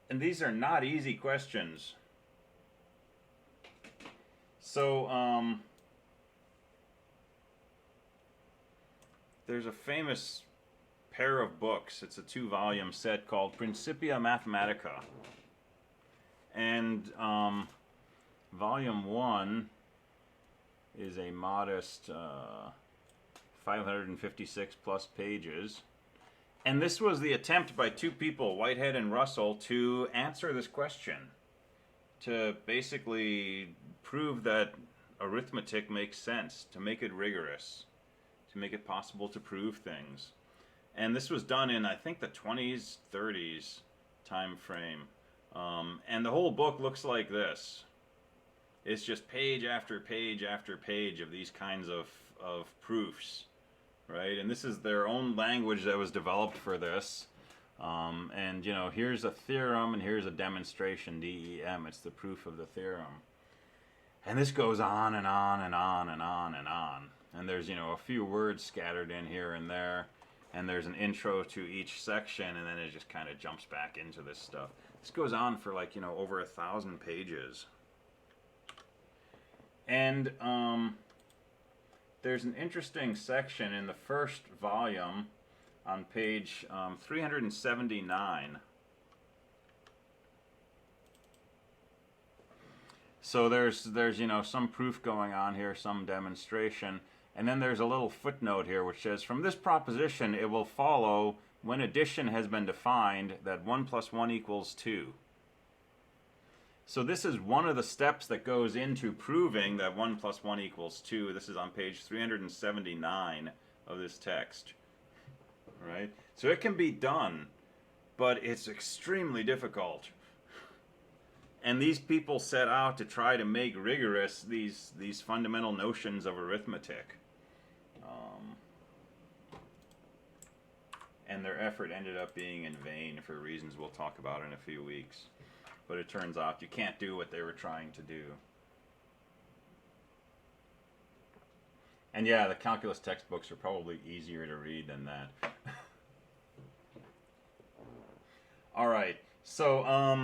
And these are not easy questions. So, there's a famous pair of books. It's a 2-volume set called Principia Mathematica. And volume 1 is a modest 556 plus pages. And this was the attempt by 2 people, Whitehead and Russell, to answer this question. To basically prove that arithmetic makes sense, to make it rigorous, to make it possible to prove things. And this was done in, I think, the 20s, 30s time frame. And the whole book looks like this. It's just page after page after page of these kinds of proofs, right? And this is their own language that was developed for this. And, you know, here's a theorem and here's a demonstration, DEM. It's the proof of the theorem. And this goes on and on and on and on and on. And there's, you know, a few words scattered in here and there. And there's an intro to each section, and then it just kind of jumps back into this stuff. This goes on for, like, you know, over 1,000 pages. And there's an interesting section in the first volume on page 379. So there's you know, some proof going on here, some demonstration, and then there's a little footnote here which says, from this proposition it will follow, when addition has been defined, that 1 plus 1 equals 2. So this is one of the steps that goes into proving that 1 plus 1 equals 2. This is on page 379 of this text. Right? So it can be done, but it's extremely difficult. And these people set out to try to make rigorous these fundamental notions of arithmetic. And their effort ended up being in vain for reasons we'll talk about in a few weeks. But it turns out you can't do what they were trying to do. And yeah, the calculus textbooks are probably easier to read than that. All right. So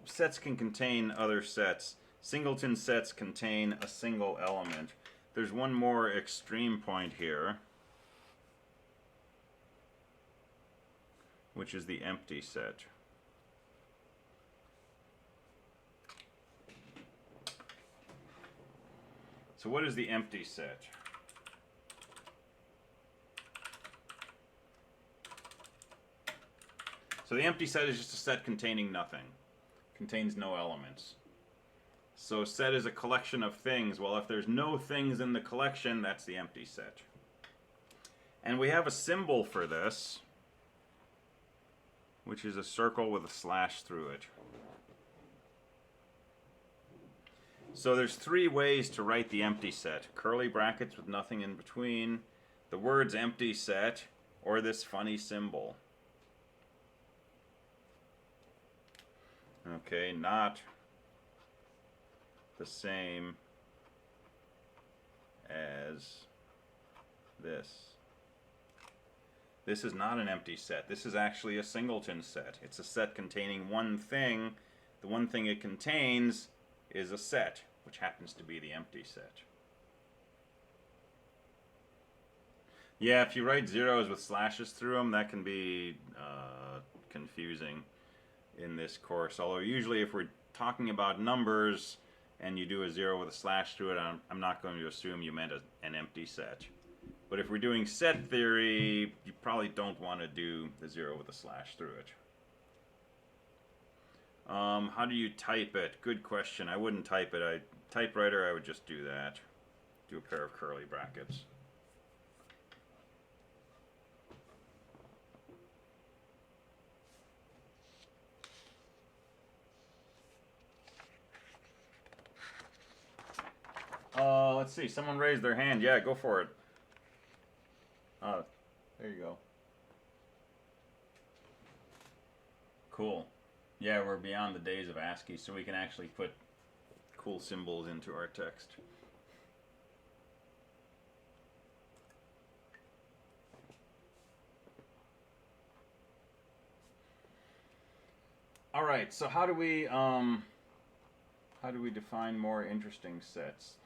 sets can contain other sets. Singleton sets contain a single element. There's one more extreme point here, which is the empty set. So what is the empty set? So the empty set is just a set containing nothing. Contains no elements. So a set is a collection of things. Well, if there's no things in the collection, that's the empty set. And we have a symbol for this, which is a circle with a slash through it. So there's three ways to write the empty set. Curly brackets with nothing in between, the words empty set, or this funny symbol. Okay, not the same as this. This is not an empty set. This is actually a singleton set. It's a set containing one thing. The one thing it contains is a set, which happens to be the empty set. Yeah, if you write zeros with slashes through them, that can be confusing in this course. Although usually if we're talking about numbers and you do a 0 with a slash through it, I'm not going to assume you meant an empty set. But if we're doing set theory, you probably don't want to do the 0 with a slash through it. How do you type it? Good question. I wouldn't type it. Typewriter, I would just do that. Do a pair of curly brackets. Let's see. Someone raised their hand. Yeah, go for it. There you go. Cool. Yeah, we're beyond the days of ASCII, so we can actually put cool symbols into our text. All right. So how do we define more interesting sets?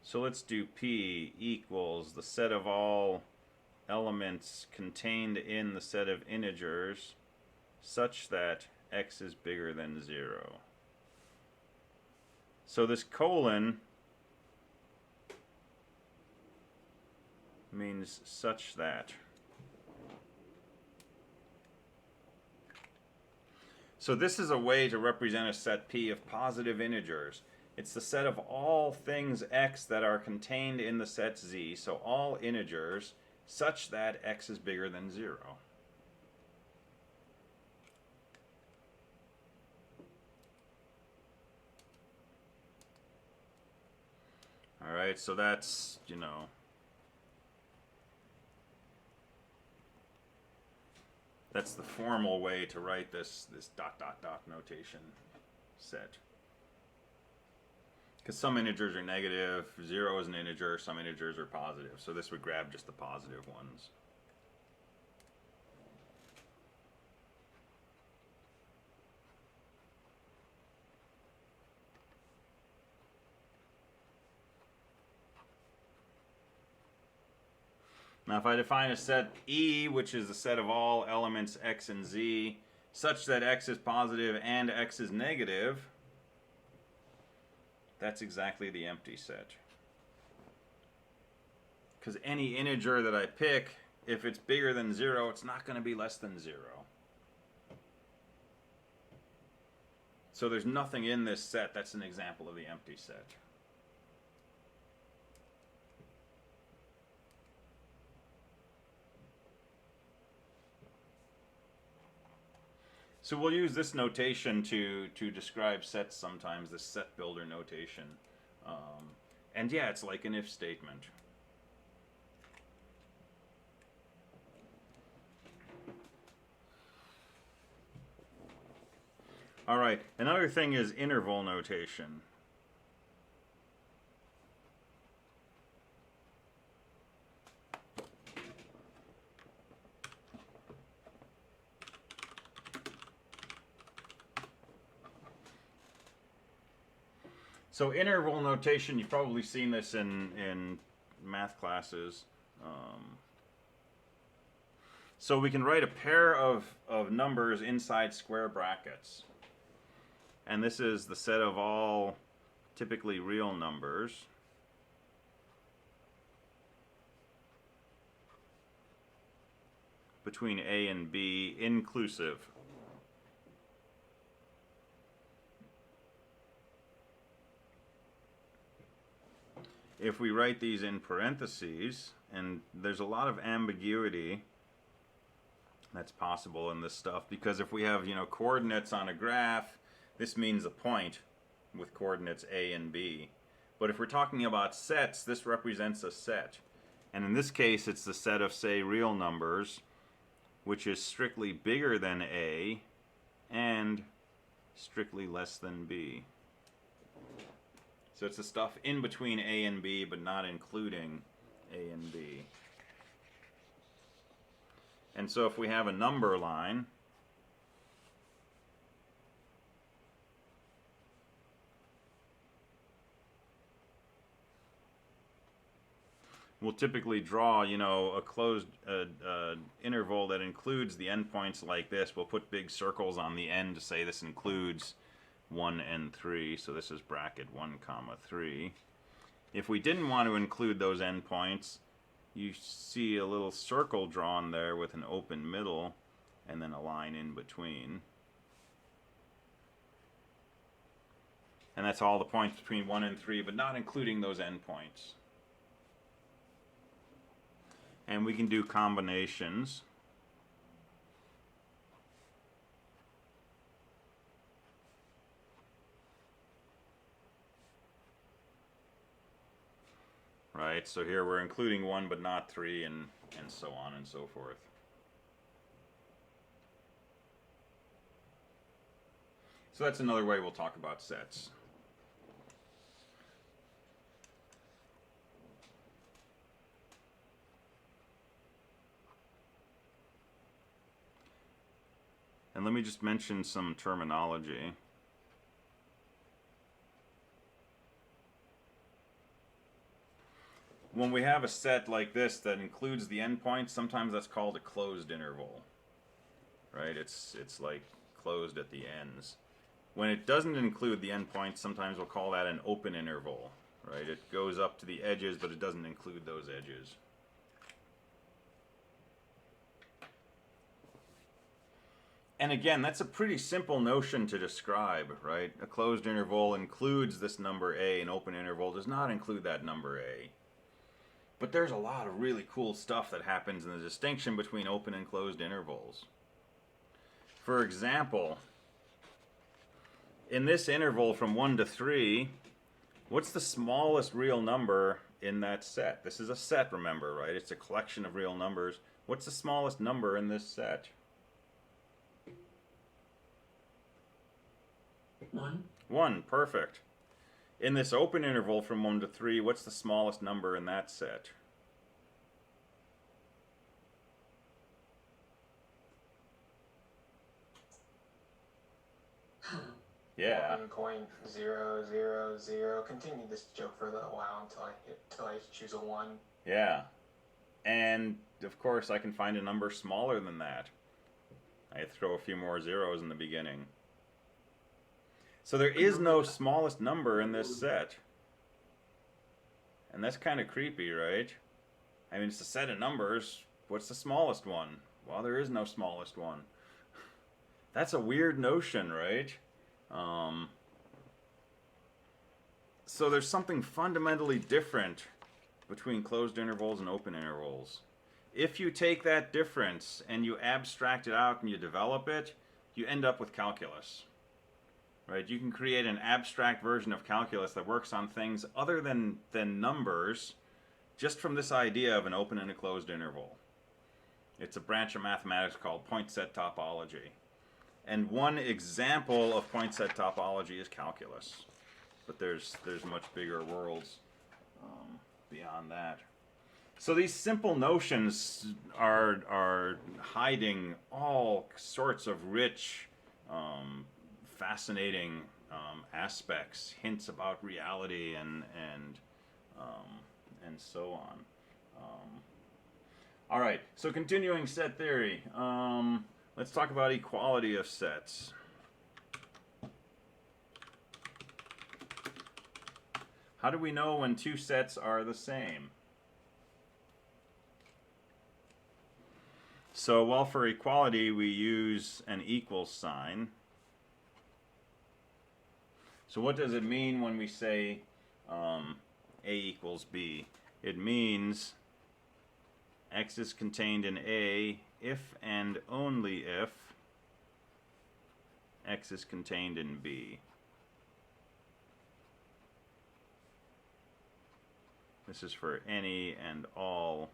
So let's do P equals the set of all elements contained in the set of integers such that x is bigger than 0. So this colon means such that. So this is a way to represent a set P of positive integers. It's the set of all things x that are contained in the set Z, so all integers, such that x is bigger than 0. All right, so that's, that's the formal way to write this dot dot dot notation set. Because some integers are negative, 0 is an integer, some integers are positive. So this would grab just the positive ones. Now if I define a set E, which is the set of all elements x and z, such that x is positive and x is negative, that's exactly the empty set. Because any integer that I pick, if it's bigger than 0, it's not going to be less than 0. So there's nothing in this set that's an example of the empty set. So we'll use this notation to describe sets sometimes, this set builder notation. And yeah, it's like an if statement. All right, another thing is interval notation. So interval notation, you've probably seen this in math classes. So we can write a pair of numbers inside square brackets. And this is the set of all typically real numbers. Between A and B, inclusive. If we write these in parentheses, and there's a lot of ambiguity that's possible in this stuff, because if we have, coordinates on a graph, this means a point with coordinates A and B. But if we're talking about sets, this represents a set. And in this case, it's the set of, say, real numbers, which is strictly bigger than A and strictly less than B. So it's the stuff in between A and B, but not including A and B. And so if we have a number line, we'll typically draw, a closed interval that includes the endpoints like this. We'll put big circles on the end to say this includes 1 and 3, so this is bracket 1, 3. If we didn't want to include those endpoints, you see a little circle drawn there with an open middle and then a line in between. And that's all the points between 1 and 3, but not including those endpoints. And we can do combinations. Right, so here we're including 1 but not 3, and so on and so forth. So that's another way we'll talk about sets. And let me just mention some terminology. When we have a set like this that includes the endpoints, sometimes that's called a closed interval. Right? It's like closed at the ends. When it doesn't include the endpoints, sometimes we'll call that an open interval. Right? It goes up to the edges, but it doesn't include those edges. And again, that's a pretty simple notion to describe, right? A closed interval includes this number A, an open interval does not include that number A. But there's a lot of really cool stuff that happens in the distinction between open and closed intervals. For example, in this interval from 1 to 3, what's the smallest real number in that set? This is a set, remember, right? It's a collection of real numbers. What's the smallest number in this set? 1. 1, perfect. In this open interval from 1 to 3, what's the smallest number in that set? Yeah. 1.000. Continue this joke for a little while until I choose a 1. Yeah. And of course I can find a number smaller than that. I throw a few more zeros in the beginning. So there is no smallest number in this set. And that's kind of creepy, right? I mean, it's a set of numbers. What's the smallest one? Well, there is no smallest one. That's a weird notion, right? So there's something fundamentally different between closed intervals and open intervals. If you take that difference and you abstract it out and you develop it, you end up with calculus. Right? You can create an abstract version of calculus that works on things other than numbers just from this idea of an open and a closed interval. It's a branch of mathematics called point set topology. And one example of point set topology is calculus. But there's much bigger worlds beyond that. So these simple notions are hiding all sorts of rich, fascinating aspects, hints about reality, and so on. All right, so continuing set theory. Let's talk about equality of sets. How do we know when two sets are the same? So, well, for equality, we use an equal sign. So what does it mean when we say A equals B? It means X is contained in A if and only if X is contained in B. This is for any and all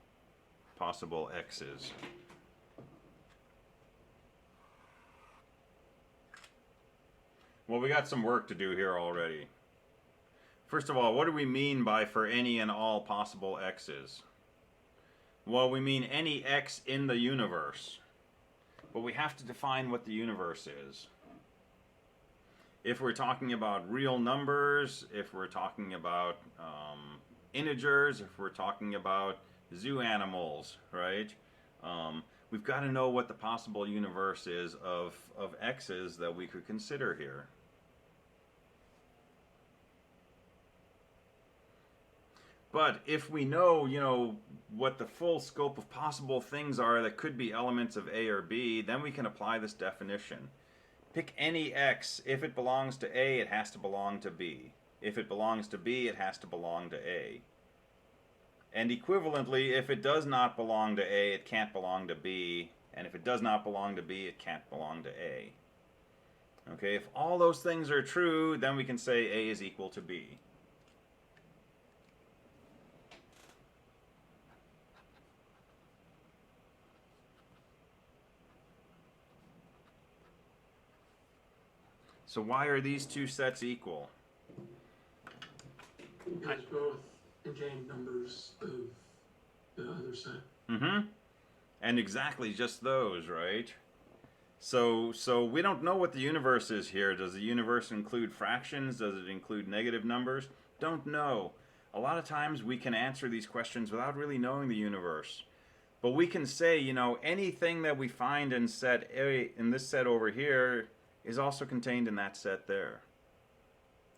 possible X's. Well, we got some work to do here already. First of all, what do we mean by for any and all possible X's? Well, we mean any X in the universe. But we have to define what the universe is. If we're talking about real numbers, if we're talking about integers, if we're talking about zoo animals, right? We've got to know what the possible universe is of X's that we could consider here. But if we know, what the full scope of possible things are that could be elements of A or B, then we can apply this definition. Pick any X. If it belongs to A, it has to belong to B. If it belongs to B, it has to belong to A. And equivalently, if it does not belong to A, it can't belong to B. And if it does not belong to B, it can't belong to A. Okay, if all those things are true, then we can say A is equal to B. So why are these two sets equal? Because both contain numbers of the other set. Mm-hmm. And exactly just those, right? So we don't know what the universe is here. Does the universe include fractions? Does it include negative numbers? Don't know. A lot of times we can answer these questions without really knowing the universe. But we can say, anything that we find in set A, in this set over here, is also contained in that set there.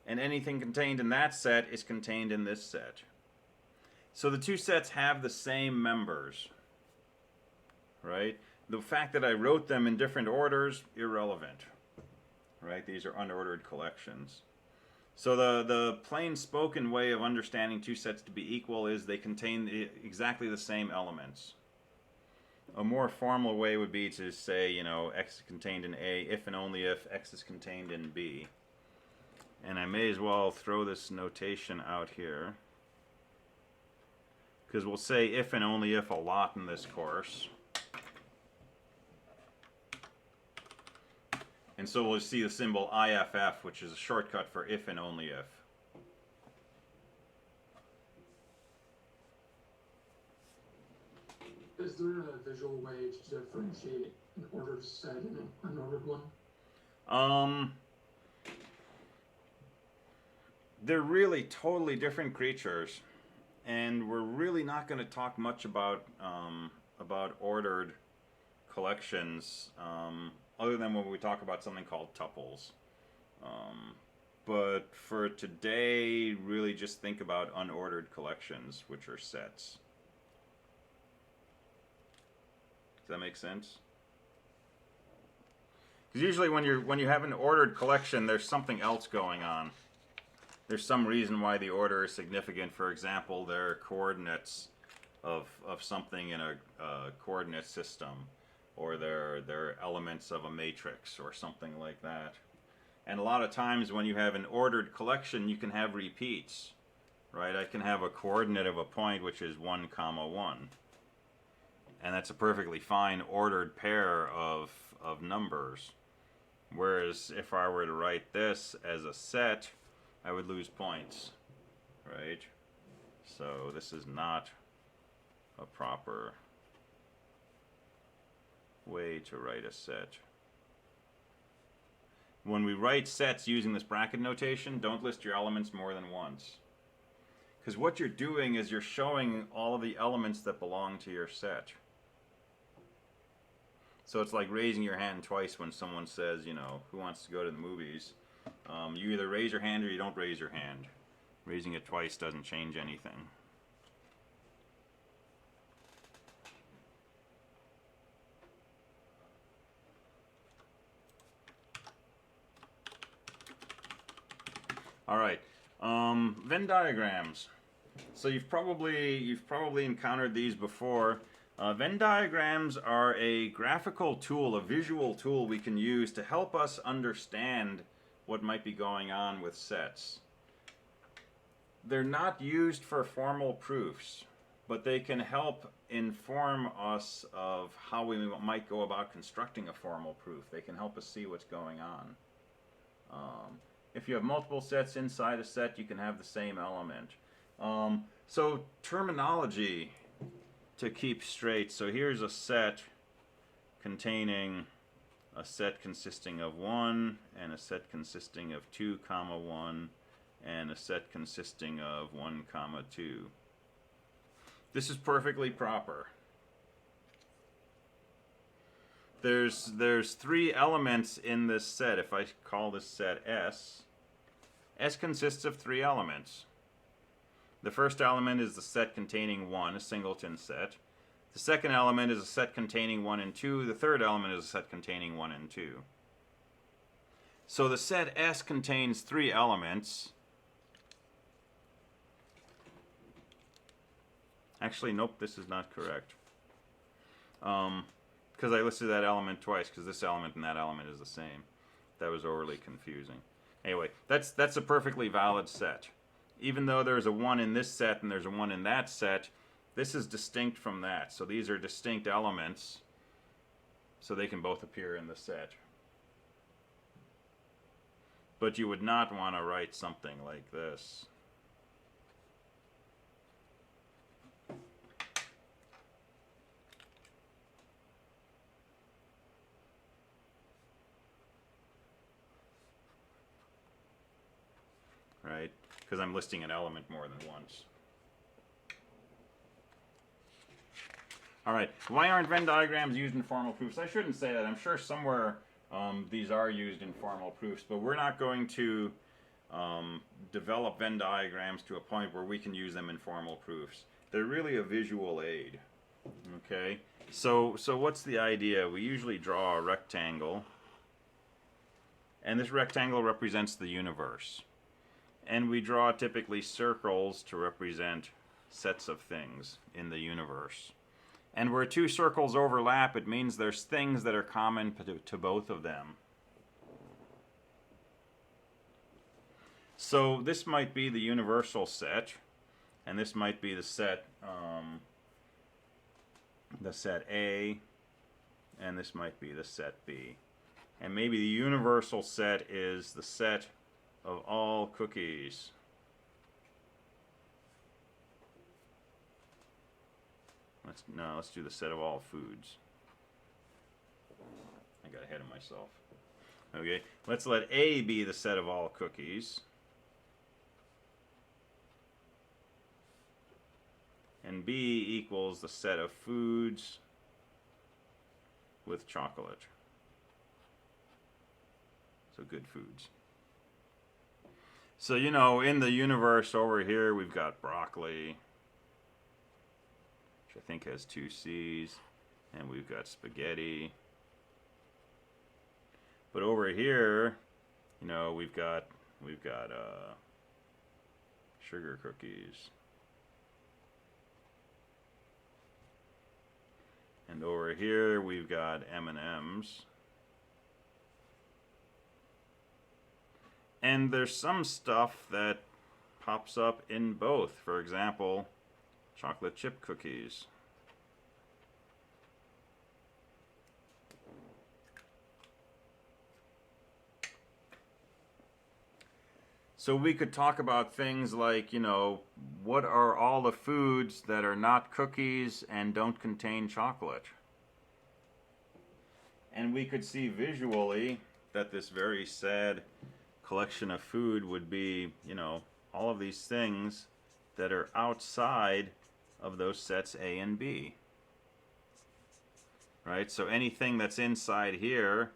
And anything contained in that set is contained in this set. So the two sets have the same members, right? The fact that I wrote them in different orders, irrelevant, right? These are unordered collections. So the plain spoken way of understanding two sets to be equal is they contain exactly the same elements. A more formal way would be to say, X is contained in A if and only if X is contained in B. And I may as well throw this notation out here, because we'll say if and only if a lot in this course. And so we'll see the symbol IFF, which is a shortcut for if and only if. Is there a visual way to differentiate an ordered set and an unordered one? They're really totally different creatures, and we're really not going to talk much about ordered collections, other than when we talk about something called tuples. But for today, really just think about unordered collections, which are sets. Does that make sense? Because usually when you have an ordered collection, there's something else going on. There's some reason why the order is significant. For example, there are coordinates of something in a coordinate system, or there are elements of a matrix or something like that. And a lot of times when you have an ordered collection, you can have repeats, right? I can have a coordinate of a point which is 1, 1. And that's a perfectly fine ordered pair of numbers. Whereas if I were to write this as a set, I would lose points, right? So this is not a proper way to write a set. when we write sets using this bracket notation, don't list your elements more than once. Because what you're doing is you're showing all of the elements that belong to your set. So it's like raising your hand twice when someone says, you know, who wants to go to the movies? You either raise your hand or you don't raise your hand. Raising it twice doesn't change anything. All right, Venn diagrams. So you've probably encountered these before. Venn diagrams are a graphical tool, a visual tool we can use to help us understand what might be going on with sets. They're not used for formal proofs, but they can help inform us of how we might go about constructing a formal proof. They can help us see what's going on. If you have multiple sets inside a set, you can have the same element. So terminology to keep straight. So here's a set containing a set consisting of 1 and a set consisting of 2, 1 and a set consisting of 1, 2. This is perfectly proper. There's 3 elements in this set. If I call this set S consists of 3 elements. The first element is the set containing 1, a singleton set. The second element is a set containing 1 and 2. The third element is a set containing 1 and 2. So the set S contains 3 elements. Actually, nope, this is not correct. Because I listed that element twice, because this element and that element is the same. That was overly confusing. Anyway, that's a perfectly valid set. Even though there's a 1 in this set and there's a 1 in that set, this is distinct from that. So these are distinct elements, so they can both appear in the set. But you would not want to write something like this. Right? Because I'm listing an element more than once. All right, why aren't Venn diagrams used in formal proofs? I shouldn't say that. I'm sure somewhere these are used in formal proofs, but we're not going to develop Venn diagrams to a point where we can use them in formal proofs. They're really a visual aid. Okay, so what's the idea? We usually draw a rectangle, and this rectangle represents the universe. And we draw typically circles to represent sets of things in the universe. And where 2 circles overlap, it means there's things that are common to both of them. So this might be the universal set, and this might be the set A, and this might be the set B. And maybe the universal set is the set of all cookies. Let's do the set of all foods. I got ahead of myself. Okay, let's let A be the set of all cookies. And B equals the set of foods with chocolate. So good foods. So, you know, in the universe over here, we've got broccoli, which I think has 2 C's, and we've got spaghetti. But over here, you know, we've got sugar cookies. And over here, we've got M&Ms. And there's some stuff that pops up in both. For example, chocolate chip cookies. So we could talk about things like, you know, what are all the foods that are not cookies and don't contain chocolate? And we could see visually that this very sad collection of food would be, you know, all of these things that are outside of those sets A and B. Right? So anything that's inside here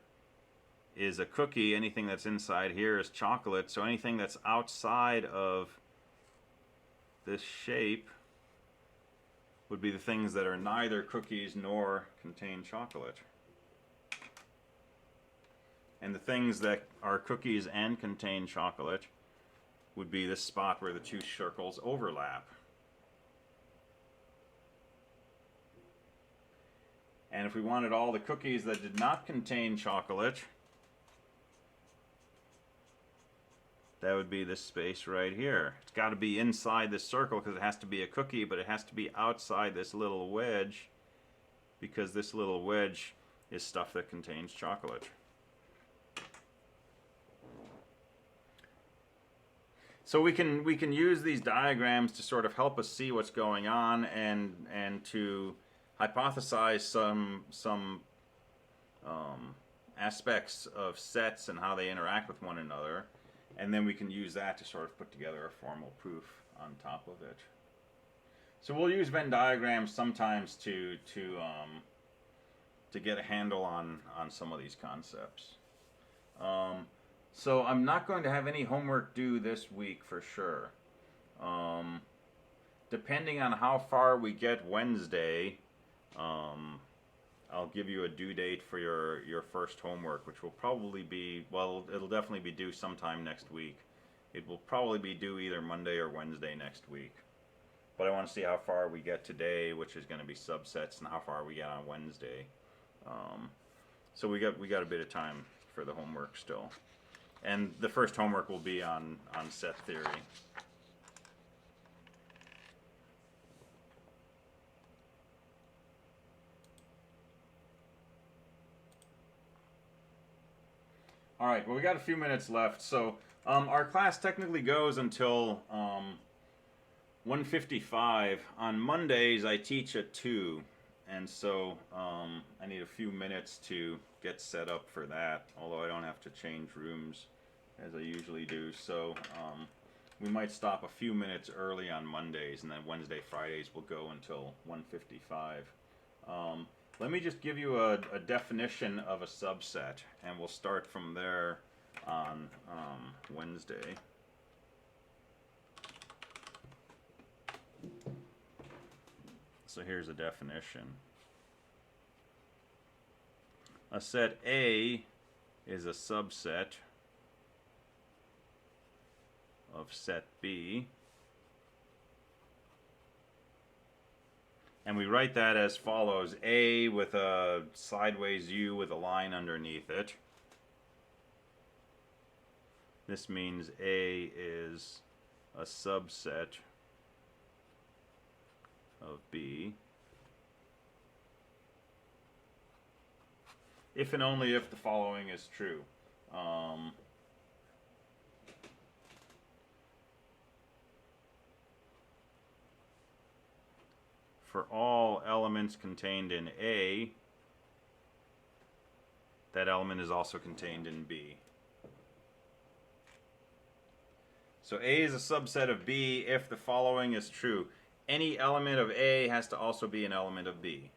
is a cookie, anything that's inside here is chocolate, so anything that's outside of this shape would be the things that are neither cookies nor contain chocolate. And the things that are cookies and contain chocolate would be this spot where the two circles overlap. And if we wanted all the cookies that did not contain chocolate, that would be this space right here. It's got to be inside this circle because it has to be a cookie, but it has to be outside this little wedge because this little wedge is stuff that contains chocolate. So we can use these diagrams to sort of help us see what's going on and to hypothesize some aspects of sets and how they interact with one another, and then we can use that to sort of put together a formal proof on top of it. So we'll use Venn diagrams sometimes to get a handle on some of these concepts. So I'm not going to have any homework due this week for sure. Depending on how far we get Wednesday, I'll give you a due date for your first homework, which will probably be, well, it'll definitely be due sometime next week. It will probably be due either Monday or Wednesday next week. But I want to see how far we get today, which is going to be subsets, and how far we get on Wednesday. So we got a bit of time for the homework still. And the first homework will be on set theory. All right, well, we got a few minutes left. So our class technically goes until 1:55. On Mondays, I teach at 2. And so I need a few minutes to get set up for that, although I don't have to change rooms as I usually do. So we might stop a few minutes early on Mondays, and then Wednesday, Fridays will go until 1:55. Let me just give you a definition of a subset, and we'll start from there on Wednesday. So here's a definition. A set A is a subset of set B. And we write that as follows: A with a sideways U with a line underneath it. This means A is a subset of B. If and only if the following is true. For all elements contained in A, that element is also contained in B. So A is a subset of B if the following is true. Any element of A has to also be an element of B.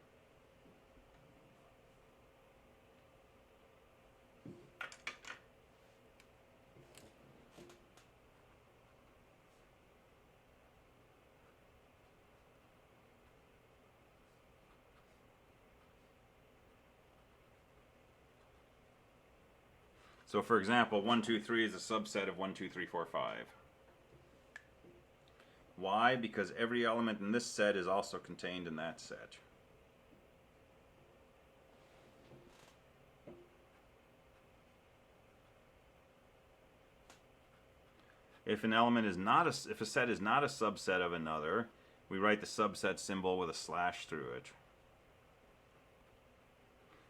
So for example, 1, 2, 3 is a subset of 1, 2, 3, 4, 5. Why? Because every element in this set is also contained in that set. If an element is not if a set is not a subset of another, we write the subset symbol with a slash through it.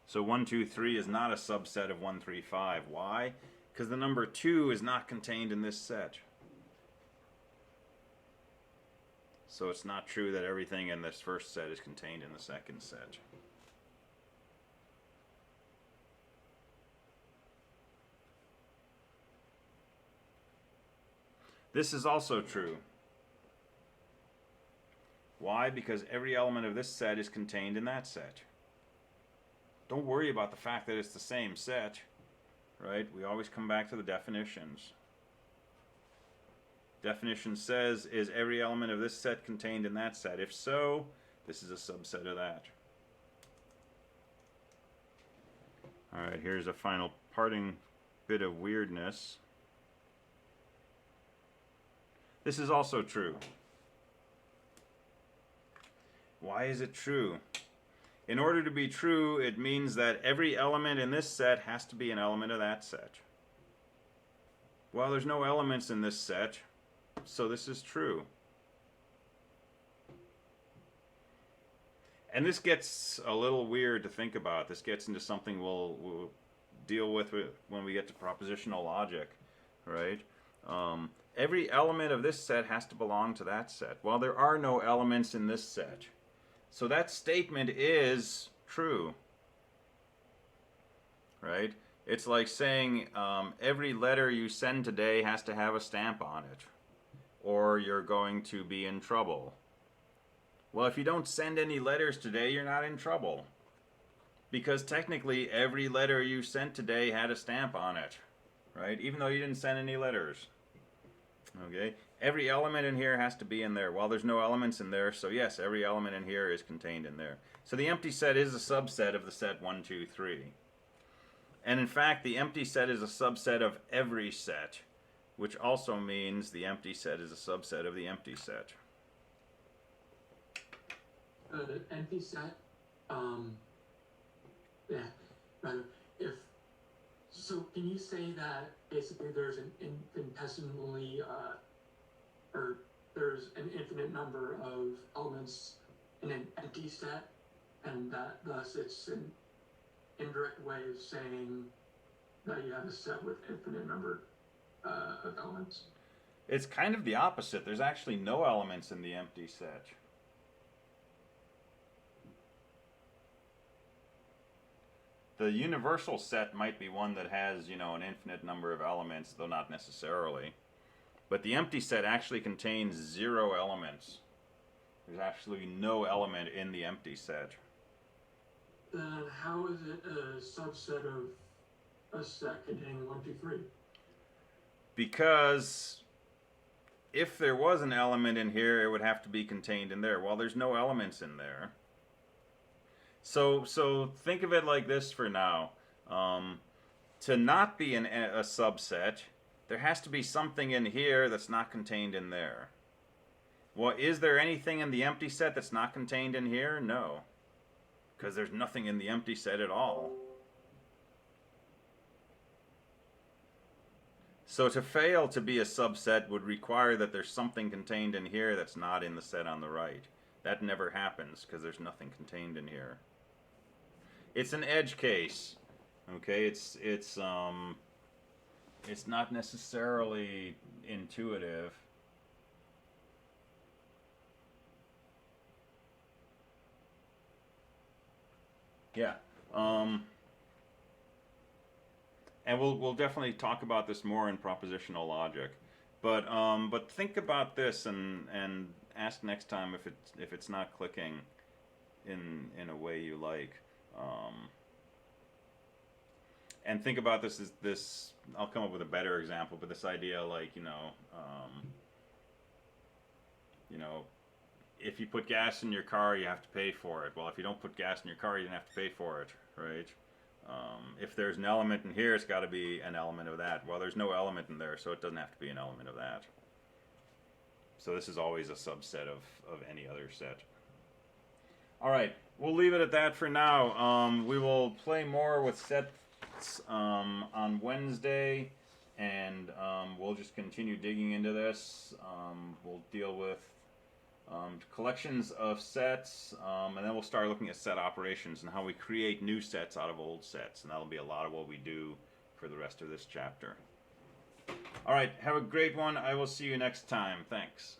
So 1, 2, 3 is not a subset of 1, 3, 5. Why? Because the number 2 is not contained in this set. So it's not true that everything in this first set is contained in the second set. This is also true. Why? Because every element of this set is contained in that set. Don't worry about the fact that it's the same set, right? We always come back to the definitions. Definition says, is every element of this set contained in that set? If so, this is a subset of that. All right, here's a final parting bit of weirdness. This is also true. Why is it true? In order to be true, it means that every element in this set has to be an element of that set. Well, there's no elements in this set, so this is true. And this gets a little weird to think about. This gets into something we'll deal with when we get to propositional logic, right? Every element of this set has to belong to that set. Well, there are no elements in this set. So that statement is true, right? It's like saying every letter you send today has to have a stamp on it, or you're going to be in trouble. Well, if you don't send any letters today, you're not in trouble, because technically every letter you sent today had a stamp on it, right? Even though you didn't send any letters. Okay, every element in here has to be in there. Well, there's no elements in there, so yes, every element in here is contained in there. So the empty set is a subset of the set 1, 2, 3. And in fact, the empty set is a subset of every set, which also means the empty set is a subset of the empty set. Empty set, yeah, rather, so can you say that basically there's an infinitesimally, or there's an infinite number of elements in an empty set, and that thus it's an indirect way of saying that you have a set with infinite number of elements? It's kind of the opposite. There's actually no elements in the empty set. The universal set might be one that has, you know, an infinite number of elements, though not necessarily. But the empty set actually contains 0 elements. There's actually no element in the empty set. Then how is it a subset of a set containing 1, 2, 3? Because if there was an element in here, it would have to be contained in there. Well, there's no elements in there. So think of it like this for now. To not be a subset, there has to be something in here that's not contained in there. Well, is there anything in the empty set that's not contained in here? No. Because there's nothing in the empty set at all. So to fail to be a subset would require that there's something contained in here that's not in the set on the right. That never happens because there's nothing contained in here. It's an edge case. Okay, it's not necessarily intuitive. Yeah. And we'll definitely talk about this more in propositional logic. But think about this and ask next time if it's not clicking in a way you like. And think about this as this. I'll come up with a better example, but this idea, like, you know, if you put gas in your car, you have to pay for it. Well, if you don't put gas in your car, you don't have to pay for it, right? If there's an element in here, it's got to be an element of that. Well, there's no element in there, so it doesn't have to be an element of that. So this is always a subset of any other set. All right, we'll leave it at that for now. We will play more with sets on Wednesday, and we'll just continue digging into this. We'll deal with collections of sets, and then we'll start looking at set operations and how we create new sets out of old sets, and that'll be a lot of what we do for the rest of this chapter. All right, have a great one. I will see you next time. Thanks.